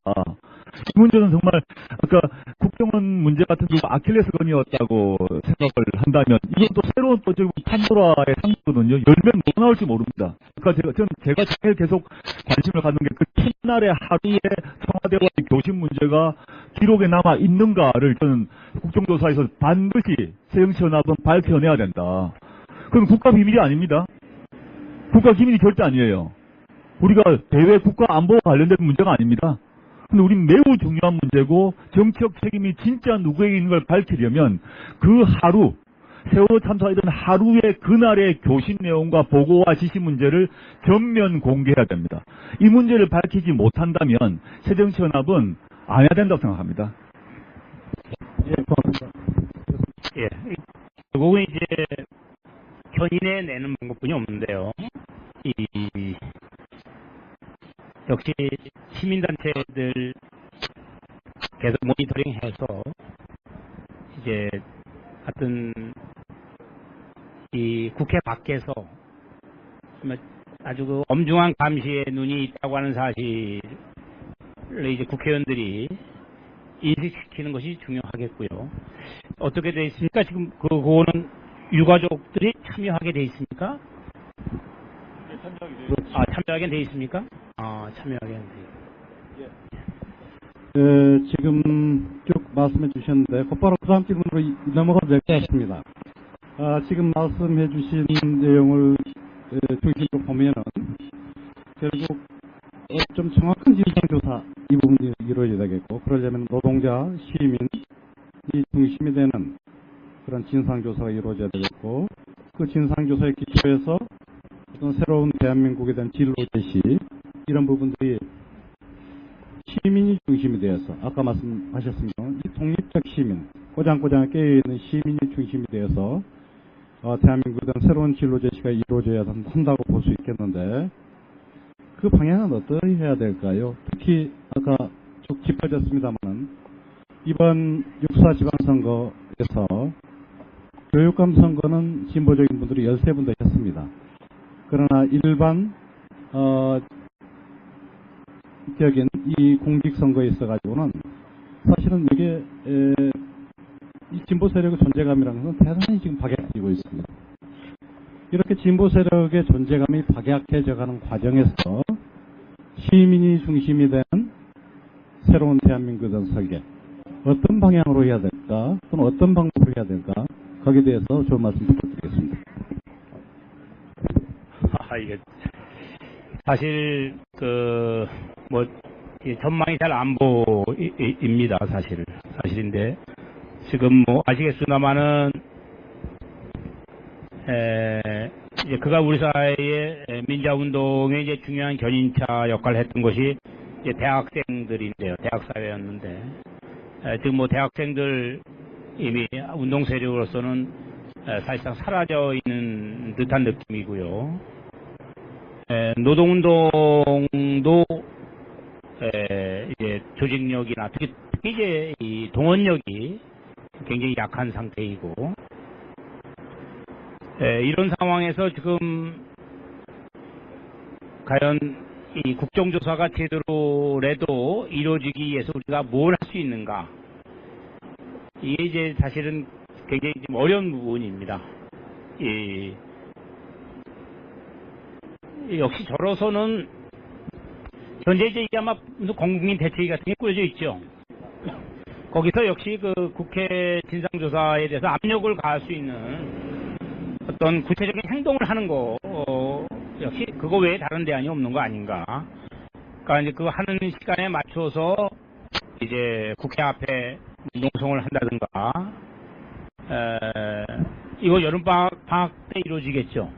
이 문제는 정말 아까 국정원 문제 같은 경우 아킬레스건이었다고 생각을 한다면 이건 또 새로운 또 판도라의 상거든요. 열면 뭐 나올지 모릅니다. 그러니까 제가 제일 계속 관심을 갖는 게 그 첫날의 하루에 청와대와의 교신 문제가 기록에 남아 있는가를 저는 국정조사에서 반드시 새정치연합은 밝혀내야 된다. 그건 국가 비밀이 아닙니다. 국가 기밀이 절대 아니에요. 우리가 대외 국가 안보와 관련된 문제가 아닙니다. 근데 우린 매우 중요한 문제고 정치적 책임이 진짜 누구에게 있는 걸 밝히려면 그 하루, 세월호 참사 이런 하루의 그날의 교신 내용과 보고와 지시 문제를 전면 공개해야 됩니다. 이 문제를 밝히지 못한다면 새정치연합은 안 해야 된다고 생각합니다. 예, 고맙습니다. 예, 결국은 이제 견인해 내는 방법뿐이 없는데요. 역시 시민단체들 계속 모니터링해서 이제 하여튼 이 국회 밖에서 아주 그 엄중한 감시의 눈이 있다고 하는 사실을 이제 국회의원들이 인식시키는 것이 중요하겠고요. 어떻게 돼 있습니까? 지금 그거는 유가족들이 참여하게 돼 있습니까? 참여하게 돼 있습니까? 참여하게 돼 있습니다. 지금 쭉 말씀해 주셨는데 곧바로 그 다음 질문으로 넘어가도 될 것 같습니다. 지금 말씀해 주신 내용을 중심으로 보면은 결국 좀 정확한 진상조사 이 부분이 이루어져야 되겠고, 그러려면 노동자, 시민이 중심이 되는 그런 진상조사가 이루어져야 되겠고, 그 진상조사에 기초해서 어떤 새로운 대한민국에 대한 진로 제시, 이런 부분들이 시민이 중심이 되어서, 아까 말씀하셨습니다. 이 독립적 시민, 꼬장꼬장 깨어있는 시민이 중심이 되어서 대한민국에 대한 새로운 진로 제시가 이루어져야 한다고 볼 수 있겠는데 그 방향은 어떻게 해야 될까요? 특히 아까 쭉 짚어졌습니다만 이번 6.4 지방선거에서 교육감 선거는 진보적인 분들이 13분 되셨습니다. 그러나 일반 격인 이 공직선거에 있어가지고는 사실은 이게 이 진보 세력의 존재감이라는 것은 대단히 지금 박약해지고 있습니다. 이렇게 진보 세력의 존재감이 박약해져가는 과정에서 시민이 중심이 된 새로운 대한민국에 대한 설계 어떤 방향으로 해야 될까 또는 어떤 방법으로 해야 될까 거기에 대해서 좋은 말씀 부탁드리겠습니다. 이게 사실 전망이 잘 안 보입니다. 사실인데 지금 아시겠습니다만은 이제 그가 우리 사회의 민자운동의 이제 중요한 견인차 역할을 했던 것이 이제 대학생들인데요. 대학사회였는데 지금 대학생들 이미 운동 세력으로서는 사실상 사라져 있는 듯한 느낌이고요. 노동운동도 이제 조직력이나 특히 이제 이 동원력이 굉장히 약한 상태이고, 이런 상황에서 지금 과연 이 국정조사가 제대로라도 이루어지기 위해서 우리가 뭘 할 수 있는가? 이게 이제 사실은 굉장히 좀 어려운 부분입니다. 역시 저로서는 현재 이제 이게 아마 무슨 공국민 대책위 같은 게 꾸려져 있죠. 거기서 역시 그 국회 진상조사에 대해서 압력을 가할 수 있는 어떤 구체적인 행동을 하는 거, 역시 그거 외에 다른 대안이 없는 거 아닌가. 그러니까 이제 그 하는 시간에 맞춰서 이제 국회 앞에 농성을 한다든가, 이거 여름방학 때 이루어지겠죠.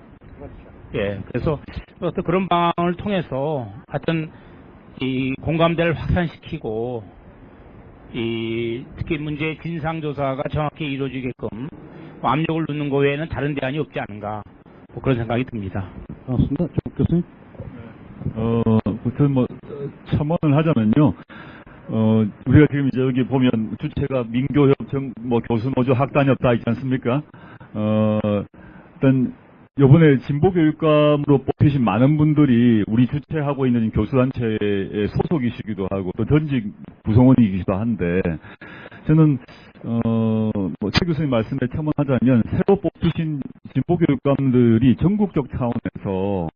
예, 그래서 어떤 그런 방안을 통해서 하여튼 이 공감대를 확산시키고 특히 문제의 진상조사가 정확히 이루어지게끔 압력을 넣는 것 외에는 다른 대안이 없지 않은가 그런 생각이 듭니다. 고맙습니다. 조 교수님. 우선 첨언을 하자면요. 우리가 지금 이제 여기 보면 주체가 민교협 교수노조 학단협다 있지 않습니까? 일단 요번에 진보교육감으로 뽑히신 많은 분들이 우리 주최하고 있는 교수단체의 소속이시기도 하고 또 전직 구성원이기도 한데, 저는 최 교수님 말씀에 첨언하자면 새로 뽑히신 진보교육감들이 전국적 차원에서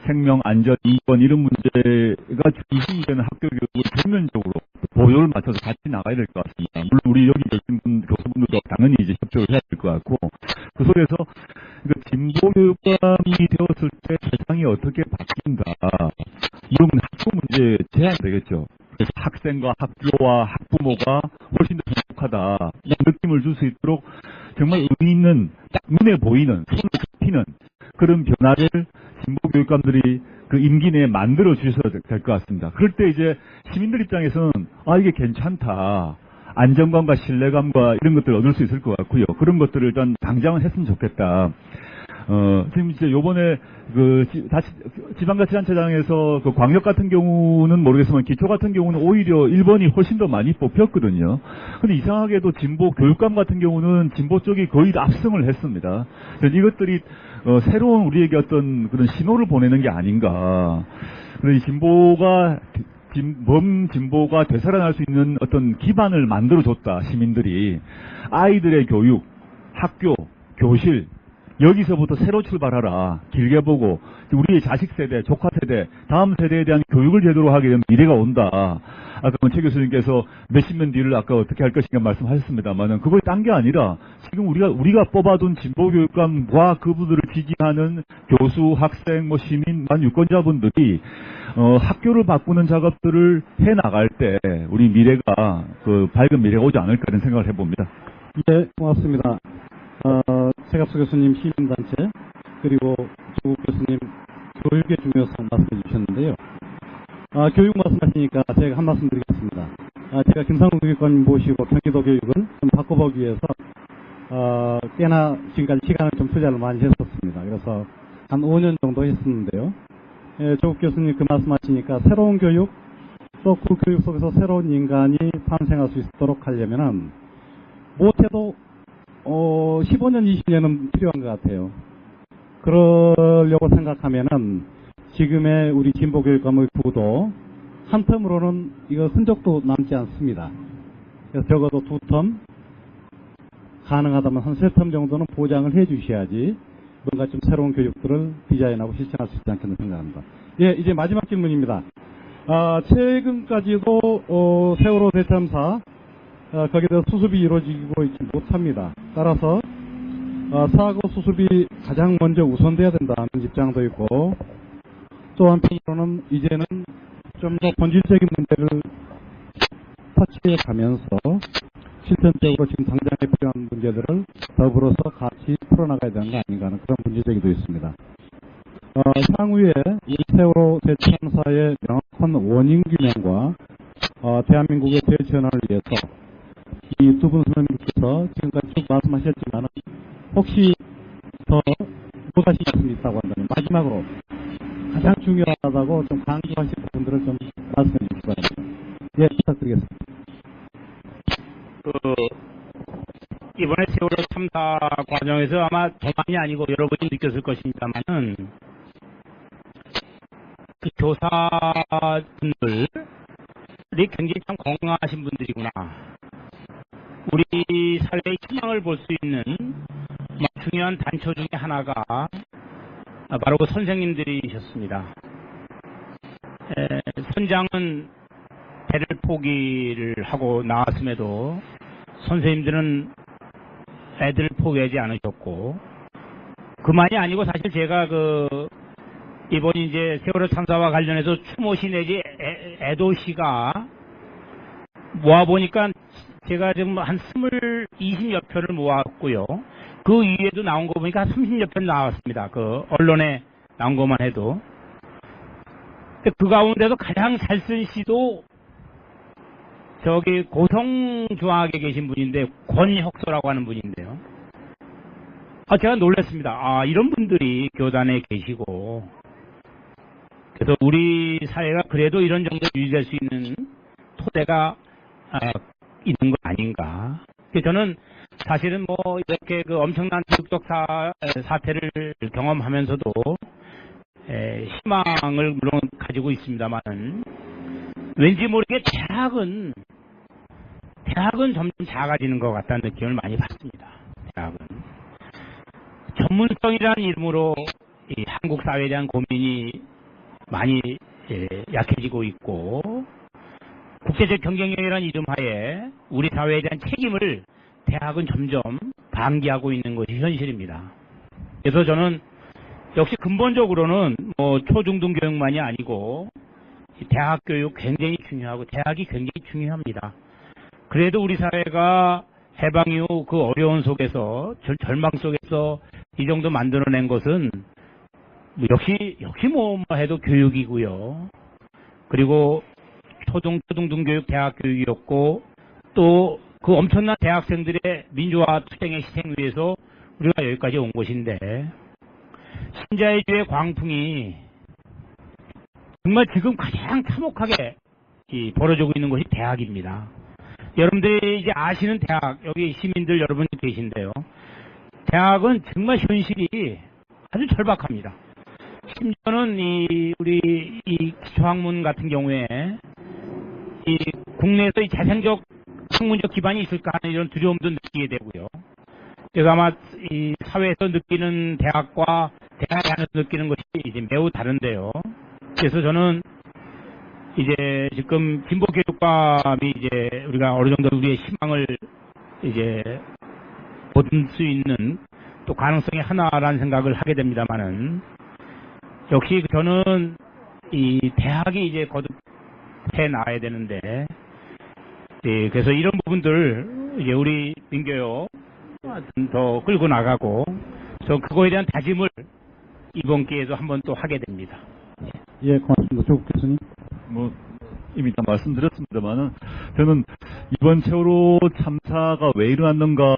생명, 안전, 인권 이런 문제가 중심이 되는 학교 교육을 전면적으로 보조를 맞춰서 같이 나가야 될 것 같습니다. 물론 우리 여기 계신 교수분들도 당연히 이제 협조를 해야 될 것 같고, 그 속에서 진보교육감이 되었을 때 세상이 어떻게 바뀐다, 이런 학교 문제 제해야 되겠죠. 그래서 학생과 학교와 학부모가 훨씬 더 행복하다, 이런 느낌을 줄 수 있도록 정말 의미 있는, 딱 눈에 보이는, 손을 잡히는 그런 변화를 진보교육감들이 그 임기 내에 만들어 주셔야 될 것 같습니다. 그럴 때 이제 시민들 입장에서는 이게 괜찮다, 안정감과 신뢰감과 이런 것들을 얻을 수 있을 것 같고요. 그런 것들을 일단 당장은 했으면 좋겠다. 지금 이제 요번에 지방자치단체장에서 그 광역 같은 경우는 모르겠지만 기초 같은 경우는 오히려 1번이 훨씬 더 많이 뽑혔거든요. 근데 이상하게도 진보 교육감 같은 경우는 진보 쪽이 거의 압승을 했습니다. 그래서 이것들이 새로운 우리에게 어떤 그런 신호를 보내는 게 아닌가. 그래서 범진보가 되살아날 수 있는 어떤 기반을 만들어줬다, 시민들이. 아이들의 교육, 학교, 교실, 여기서부터 새로 출발하라. 길게 보고 우리의 자식 세대, 조카 세대, 다음 세대에 대한 교육을 제대로 하게 되면 미래가 온다. 아까 최 교수님께서 몇십 년 뒤를 아까 어떻게 할 것인가 말씀하셨습니다만은 그걸 딴 게 아니라 지금 우리가 뽑아둔 진보교육감과 그분들을 지지하는 교수, 학생, 시민, 유권자분들이 학교를 바꾸는 작업들을 해 나갈 때 우리 미래가 밝은 미래가 오지 않을까 이런 생각을 해봅니다. 네, 고맙습니다. 최갑수 교수님 시민단체, 그리고 조국 교수님 교육의 중요성 말씀해 주셨는데요. 교육 말씀하시니까 제가 한 말씀 드리겠습니다. 제가 김상훈 교육관님 모시고 경기도 교육은 좀 바꿔보기 위해서 꽤나 지금까지 시간을 좀 투자를 많이 했었습니다. 그래서 한 5년 정도 했었는데요. 조국 교수님 그 말씀하시니까 새로운 교육, 또 그 교육 속에서 새로운 인간이 탄생할 수 있도록 하려면은 못해도 15년, 20년은 필요한 것 같아요. 그러려고 생각하면은 지금의 우리 진보교육감의 구도 한 텀으로는 이거 흔적도 남지 않습니다. 그래서 적어도 2텀, 가능하다면 한 3텀 정도는 보장을 해 주셔야지 뭔가 좀 새로운 교육들을 디자인하고 실천할 수 있지 않겠나 생각합니다. 예, 이제 마지막 질문입니다. 최근까지도 세월호 대참사 거기에 대해서 수습이 이루어지고 있지 못합니다. 따라서 사고 수습이 가장 먼저 우선돼야 된다는 입장도 있고, 또 한편으로는 이제는 좀 더 본질적인 문제를 터치해 가면서 실천적으로 지금 당장에 필요한 문제들을 더불어서 같이 풀어나가야 되는 거 아닌가 하는 그런 문제제기도 있습니다. 향후에 이 세월호 대참사의 명확한 원인 규명과 대한민국의 대전환을 위해서 이 두 분 선생님께서 지금까지 쭉 말씀하셨지만 혹시 더 못하신 말씀이 있다고 한다면 마지막으로 가장 중요하다고 좀 강조하실 부분들을 좀 말씀해 주시기 바랍니다. 예, 부탁드리겠습니다. 이번에 세월호 참사 과정에서 아마 저만이 아니고 여러분이 느꼈을 것입니다만은 그 교사분들이 굉장히 참 건강하신 분들이구나. 우리 사회의 희망을 볼 수 있는 중요한 단초 중에 하나가 바로 그 선생님들이셨습니다. 선장은 배를 포기를 하고 나왔음에도 선생님들은 애들을 포기하지 않으셨고, 그만이 아니고 사실 제가 이번 이제 세월호 참사와 관련해서 추모시 내지 애도시가 모아보니까 제가 지금 한 20여 편을 모았고요. 그 위에도 나온 거 보니까 한 30여 편 나왔습니다. 그 언론에 나온 것만 해도. 그 가운데서 가장 잘 쓴 시도 저기 고성중학에 계신 분인데, 권혁서라고 하는 분인데요. 제가 놀랐습니다. 이런 분들이 교단에 계시고, 그래서 우리 사회가 그래도 이런 정도 유지될 수 있는 토대가 있는 거 아닌가. 저는 사실은 이렇게 엄청난 비극적 사태를 경험하면서도 희망을 물론 가지고 있습니다만은, 왠지 모르게 대학은 점점 작아지는 것 같다는 느낌을 많이 받습니다. 대학은 전문성이라는 이름으로 이 한국 사회에 대한 고민이 많이 약해지고 있고, 국제적 경쟁력이라는 이름 하에 우리 사회에 대한 책임을 대학은 점점 방기하고 있는 것이 현실입니다. 그래서 저는 역시 근본적으로는 초중등 교육만이 아니고 대학 교육 굉장히 중요하고 대학이 굉장히 중요합니다. 그래도 우리 사회가 해방 이후 그 어려운 속에서 절망 속에서 이 정도 만들어낸 것은 역시 뭐뭐 해도 교육이고요. 그리고 초중등 교육, 대학 교육이었고, 또 그 엄청난 대학생들의 민주화 투쟁의 희생 위해서 우리가 여기까지 온 것인데, 신자유주의 광풍이 정말 지금 가장 참혹하게 벌어지고 있는 것이 대학입니다. 여러분들이 이제 아시는 대학, 여기 시민들 여러분이 계신데요. 대학은 정말 현실이 아주 절박합니다. 심지어는 우리 기초학문 같은 경우에 국내에서 재생적 학문적 기반이 있을까 하는 이런 두려움도 느끼게 되고요. 그래서 아마 이 사회에서 느끼는 대학과 대학 안에서 느끼는 것이 이제 매우 다른데요. 그래서 저는 이제 지금 진보교육감이 이제 우리가 어느 정도 우리의 희망을 이제 얻을 수 있는 또 가능성의 하나라는 생각을 하게 됩니다만은, 역시 저는 이 대학이 이제 거듭해 나와야 되는데, 그래서 이런 부분들 이제 우리 민교육 더 끌고 나가고, 저 그거에 대한 다짐을 이번 기회에도 한번 또 하게 됩니다. 예, 고맙습니다. 조국 교수님. 이미 다 말씀드렸습니다만은 저는 이번 세월호 참사가 왜 일어났는가는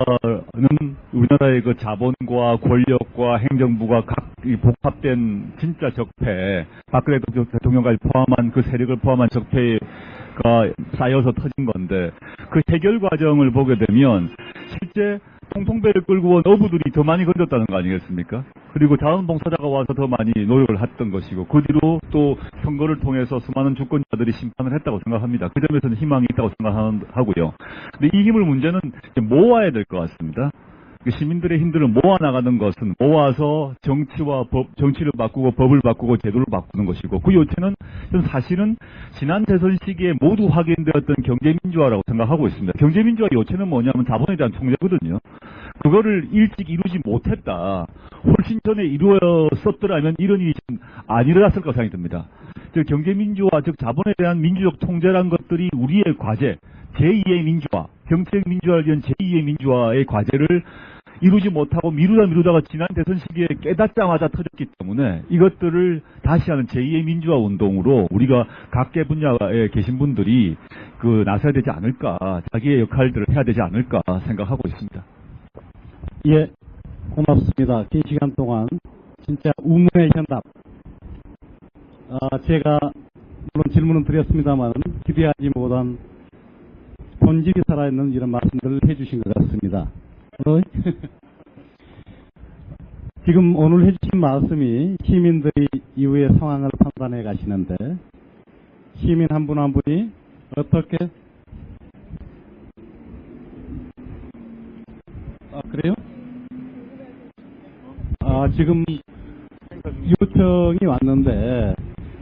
우리나라의 그 자본과 권력과 행정부가 각 이 복합된 진짜 적폐, 박근혜 대통령까지 포함한 그 세력을 포함한 적폐가 쌓여서 터진 건데 그 해결 과정을 보게 되면 실제 통통배를 끌고 온 어부들이 더 많이 건졌다는 거 아니겠습니까? 그리고 자원봉사자가 와서 더 많이 노력을 했던 것이고 그 뒤로 또 선거를 통해서 수많은 주권자들이 심판을 했다고 생각합니다. 그 점에서는 희망이 있다고 생각하고요. 근데 이 힘을 문제는 이제 모아야 될 것 같습니다. 시민들의 힘들을 모아나가는 것은 모아서 정치를 바꾸고 법을 바꾸고 제도를 바꾸는 것이고 그 요체는 사실은 지난 대선 시기에 모두 확인되었던 경제민주화라고 생각하고 있습니다. 경제민주화 요체는 뭐냐면 자본에 대한 통제거든요. 그거를 일찍 이루지 못했다. 훨씬 전에 이루었었더라면 이런 일이 안 일어났을 거 생각이 듭니다. 즉 경제민주화, 즉 자본에 대한 민주적 통제란 것들이 우리의 과제, 제2의 민주화, 정책민주화를 위한 제2의 민주화의 과제를 이루지 못하고 미루다가 지난 대선 시기에 깨닫자마자 터졌기 때문에 이것들을 다시 하는 제2의 민주화 운동으로 우리가 각계 분야에 계신 분들이 나서야 되지 않을까, 자기의 역할들을 해야 되지 않을까 생각하고 있습니다. 예, 고맙습니다. 긴 시간 동안 진짜 우문의 현답. 제가 물론 질문은 드렸습니다만 기대하지 못한 본질이 살아있는 이런 말씀들을 해주신 것 같습니다. 지금 오늘 해주신 말씀이 시민들이 이후의 상황을 판단해 가시는데 시민 한 분 한 분이 어떻게 그래요? 지금 요청이 왔는데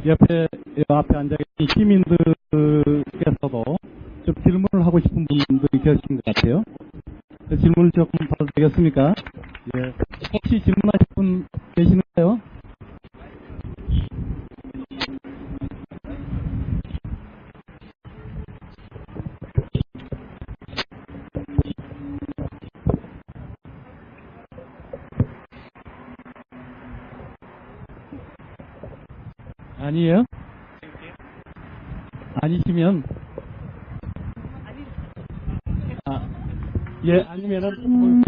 앞에 앉아 계신 시민들께서도 좀 질문을 하고 싶은 분들이 계신 것 같아요. 그 질문을 조금 봐도 되겠습니까? 예. 혹시 질문하실 분 계시는가요? 아니에요? 아니시면 예, 아니면은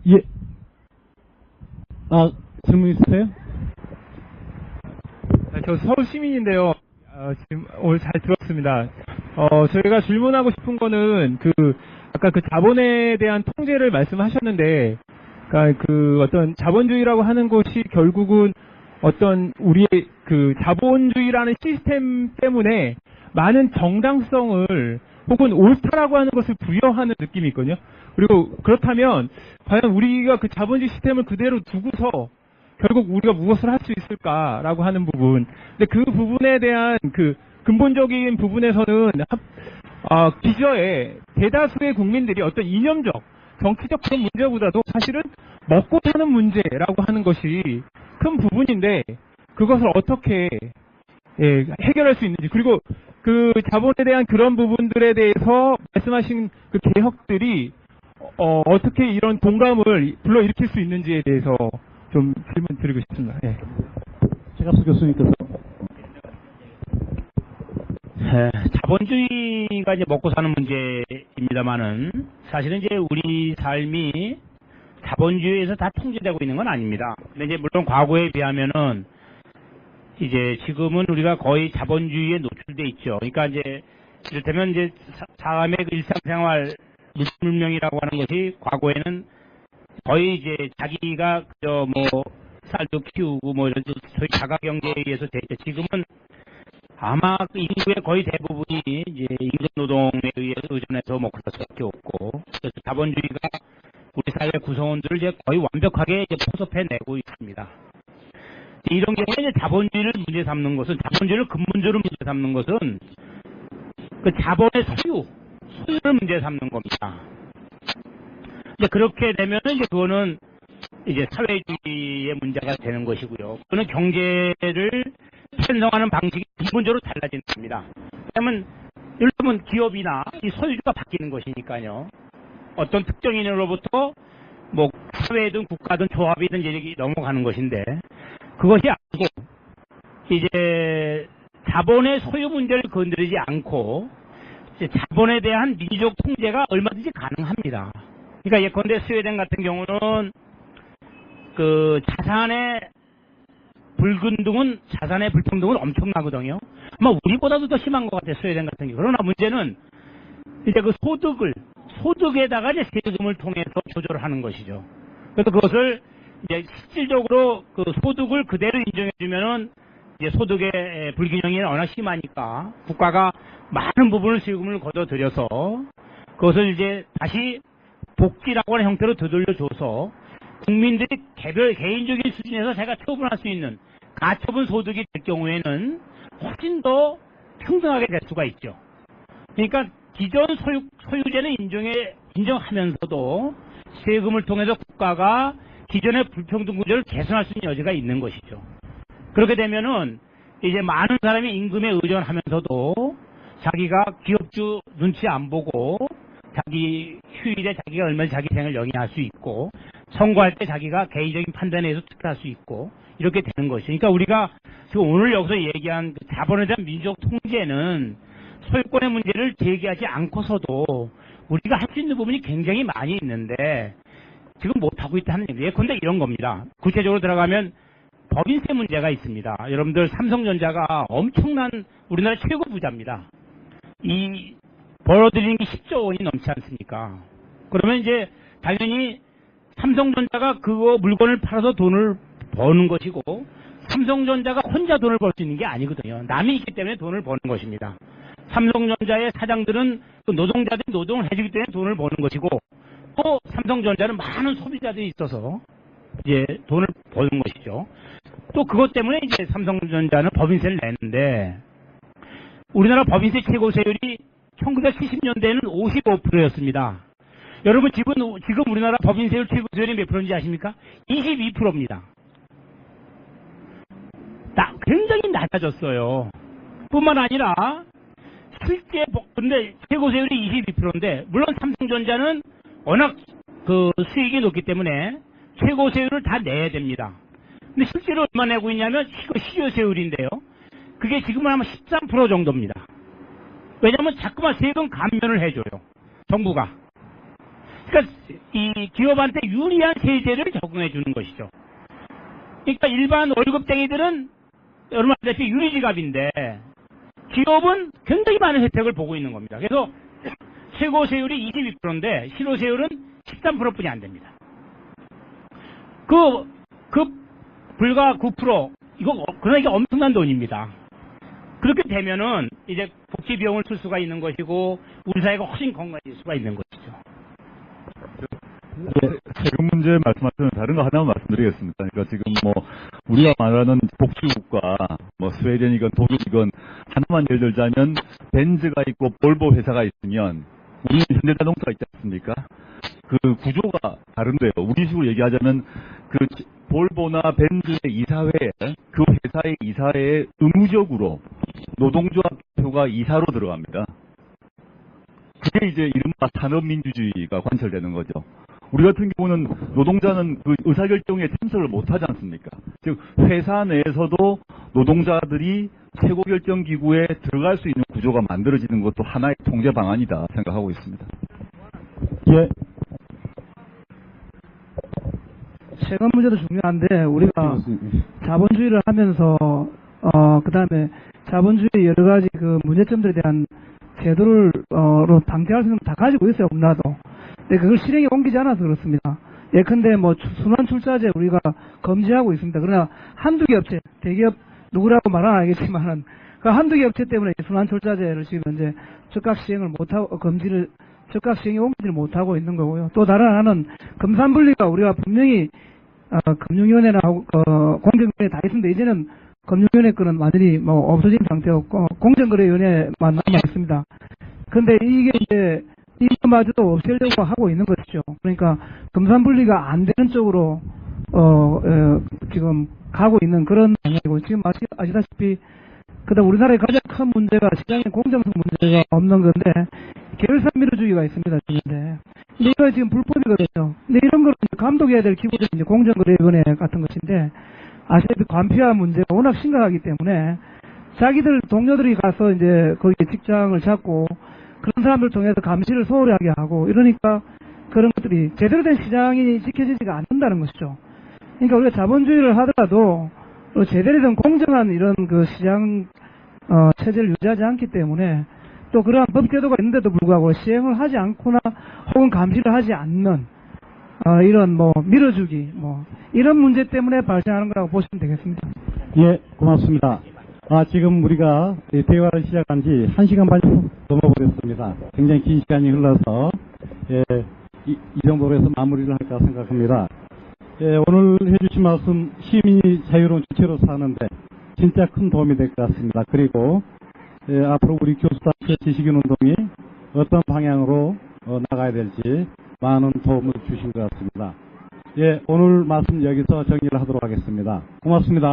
예. 질문 있으세요? 저 서울 시민인데요. 지금 오늘 잘 들었습니다. 저희가 질문하고 싶은 거는 아까 자본에 대한 통제를 말씀하셨는데, 그러니까 어떤 자본주의라고 하는 것이 결국은 어떤 우리의 자본주의라는 시스템 때문에 많은 정당성을 혹은 옳다라고 하는 것을 부여하는 느낌이 있거든요. 그리고 그렇다면 과연 우리가 자본주의 시스템을 그대로 두고서 결국 우리가 무엇을 할 수 있을까라고 하는 부분. 근데 그 부분에 대한 근본적인 부분에서는 기저에 대다수의 국민들이 어떤 이념적, 정치적 그런 문제보다도 사실은 먹고 사는 문제라고 하는 것이 큰 부분인데 그것을 어떻게 해결할 수 있는지, 그리고 자본에 대한 그런 부분들에 대해서 말씀하신 개혁들이 어떻게 이런 공감을 불러일으킬 수 있는지에 대해서 좀 질문 드리고 싶습니다. 예. 최갑수 교수님께서. 자본주의가 이제 먹고 사는 문제입니다만은 사실은 이제 우리 삶이 자본주의에서 다 통제되고 있는 건 아닙니다. 근데 이제 물론 과거에 비하면은 이제 지금은 우리가 거의 자본주의에 노출돼 있죠. 그러니까 이제 이를테면 이제 사람의 일상생활 물명이라고 하는 것이 과거에는 거의 이제 자기가 쌀도 키우고 이런 소위 자가경제에 의해서 됐죠. 지금은 아마 인구의 거의 대부분이 이제 임금 노동에 의해 의존해서 먹고 살 수밖에 없고, 그래서 자본주의가 우리 사회 구성원들을 이제 거의 완벽하게 이제 포섭해내고 있습니다. 이런 경우에 이제 자본주의를 문제 삼는 것은, 자본주의를 근본적으로 문제 삼는 것은 자본의 소유를 문제 삼는 겁니다. 이제 그렇게 되면은 이제 그거는 이제 사회주의의 문제가 되는 것이고요. 그거는 경제를 편성하는 방식이 기본적으로 달라지는 겁니다. 왜냐하면 예를 들면 기업이나 이 소유주가 바뀌는 것이니까요. 어떤 특정인으로부터 사회든 국가든 조합이든 이렇게 넘어가는 것인데, 그것이 아니고 이제 자본의 소유 문제를 건드리지 않고 이제 자본에 대한 민족 통제가 얼마든지 가능합니다. 그러니까 예컨대 스웨덴 같은 경우는 그 자산의 불균등은 자산의 불평등은 엄청나거든요. 아마 우리보다도 더 심한 것 같아요. 스웨덴 같은 경우. 그러나 문제는 이제 그 소득에다가 이제 세금을 통해서 조절을 하는 것이죠. 그래서 그것을 이제 실질적으로 그 소득을 그대로 인정해주면은 이제 소득의 불균형이 워낙 심하니까 국가가 많은 부분을 세금을 걷어들여서 그것을 이제 다시 복지라고 하는 형태로 되돌려줘서 국민들이 개인적인 수준에서 제가 처분할 수 있는 가처분 소득이 될 경우에는 훨씬 더 평등하게 될 수가 있죠. 그러니까 기존 소유제는 인정하면서도 세금을 통해서 국가가 기존의 불평등 구조를 개선할 수 있는 여지가 있는 것이죠. 그렇게 되면은 이제 많은 사람이 임금에 의존하면서도 자기가 기업주 눈치 안 보고 자기 휴일에 자기가 얼마나 자기 생을 영위할 수 있고 선거할 때 자기가 개인적인 판단에 의해서 투표할 수 있고 이렇게 되는 것이죠. 그러니까 우리가 지금 오늘 여기서 얘기한 그 자본에 대한 민족 통제는 소유권의 문제를 제기하지 않고서도 우리가 할 수 있는 부분이 굉장히 많이 있는데 지금 못하고 있다는 얘기예요. 예컨대 이런 겁니다. 구체적으로 들어가면 법인세 문제가 있습니다. 여러분들 삼성전자가 엄청난 우리나라 최고 부자입니다. 이 벌어들이는 게 10조 원이 넘지 않습니까? 그러면 이제 당연히 삼성전자가 그거 물건을 팔아서 돈을 버는 것이고 삼성전자가 혼자 돈을 벌 수 있는 게 아니거든요. 남이 있기 때문에 돈을 버는 것입니다. 삼성전자의 사장들은 그 노동자들이 노동을 해주기 때문에 돈을 버는 것이고 또 삼성전자는 많은 소비자들이 있어서 이제 돈을 버는 것이죠. 또 그것 때문에 이제 삼성전자는 법인세를 내는데 우리나라 법인세 최고세율이 1970년대에는 55%였습니다. 여러분 지금 우리나라 법인세율 최고세율이 몇 프로인지 아십니까? 22%입니다. 굉장히 낮아졌어요. 뿐만 아니라 실제 근데 최고세율이 22%인데 물론 삼성전자는 워낙 그 수익이 높기 때문에 최고세율을 다 내야 됩니다. 근데 실제로 얼마 내고 있냐면 이거 실효세율인데요. 그게 지금은 아마 13% 정도입니다. 왜냐하면 자꾸만 세금 감면을 해줘요. 정부가. 그러니까 이 기업한테 유리한 세제를 적용해 주는 것이죠. 그러니까 일반 월급쟁이들은 여러분 아시다시피 유리지갑인데 기업은 굉장히 많은 혜택을 보고 있는 겁니다. 그래서 최고세율이 22%인데 실효세율은 13%뿐이 안 됩니다. 불과 9% 그러나 이게 엄청난 돈입니다. 그렇게 되면은 이제 복지 비용을 쓸 수가 있는 것이고 우리 사회가 훨씬 건강해질 수가 있는 것이죠. 세금 문제 말씀하시면 다른 거 하나만 말씀드리겠습니다. 그러니까 지금 뭐 우리가 말하는 복지국가, 뭐 스웨덴이건 독일이건 하나만 예를 들자면 벤츠가 있고 볼보 회사가 있으면 우리는 현대자동차가 있지 않습니까? 그 구조가 다른데요. 우리식으로 얘기하자면 그 볼보나 벤츠의 이사회에 그 회사의 이사회에 의무적으로 노동조합 표가 이사로 들어갑니다. 그게 이제 이른바 산업민주주의가 관철되는 거죠. 우리 같은 경우는 노동자는 그 의사결정에 참석을 못하지 않습니까? 즉 회사 내에서도 노동자들이 최고결정기구에 들어갈 수 있는 구조가 만들어지는 것도 하나의 통제 방안이다 생각하고 있습니다. 예. 세금 문제도 중요한데 우리가 자본주의를 하면서 그다음에 자본주의 여러 가지 그 문제점들에 대한 제도를 방지할 수 있는 거 다 가지고 있어요. 우리나라도. 근데 그걸 실행에 옮기지 않아서 그렇습니다. 예컨대 뭐 순환출자제 우리가 금지하고 있습니다. 그러나 한두 개 업체, 대기업 누구라고 말은 안 하겠지만은 그 한두 개 업체 때문에 순환출자제를 지금 현재 즉각 시행을 못하고 즉각 시행에 옮기지를 못하고 있는 거고요. 또 다른 하나는 금산분리가 우리가 분명히 금융위원회나 공정위원회 다 있습니다. 이제는 금융위원회 거는 완전히 뭐 없어진 상태였고 공정거래위원회만 남아 있습니다. 근데 이게 이제 이거마저도 없애려고 하고 있는 것이죠. 그러니까 금산분리가 안 되는 쪽으로 지금 가고 있는 그런 방향이고 지금 아시다시피 그다음 우리나라의 가장 큰 문제가 시장의 공정성 문제가 없는 건데 계열사민주주의가 있습니다. 근데 이거 지금 불법이거든요. 근데 이런 걸 감독해야 될 기구들이 이제 공정거래위원회 같은 것인데 아시다시피 관폐화 문제가 워낙 심각하기 때문에 자기들 동료들이 가서 이제 거기 직장을 잡고 그런 사람들 통해서 감시를 소홀히 하게 하고 이러니까 그런 것들이 제대로 된 시장이 지켜지지가 않는다는 것이죠. 그러니까 우리가 자본주의를 하더라도 제대로 된 공정한 이런 그 시장 체제를 유지하지 않기 때문에 또 그러한 법제도가 있는데도 불구하고 시행을 하지 않거나 혹은 감시를 하지 않는 이런 뭐 밀어주기 뭐 이런 문제 때문에 발생하는 거라고 보시면 되겠습니다. 예, 고맙습니다. 지금 우리가 이 대화를 시작한 지 1시간 반이 넘어버렸습니다. 굉장히 긴 시간이 흘러서 이 정도로 해서 마무리를 할까 생각합니다. 오늘 해주신 말씀 시민이 자유로운 주체로 사는데 진짜 큰 도움이 될 것 같습니다. 그리고 앞으로 우리 교수단체 지식인 운동이 어떤 방향으로 나가야 될지 많은 도움을 주신 것 같습니다. 오늘 말씀 여기서 정리를 하도록 하겠습니다. 고맙습니다.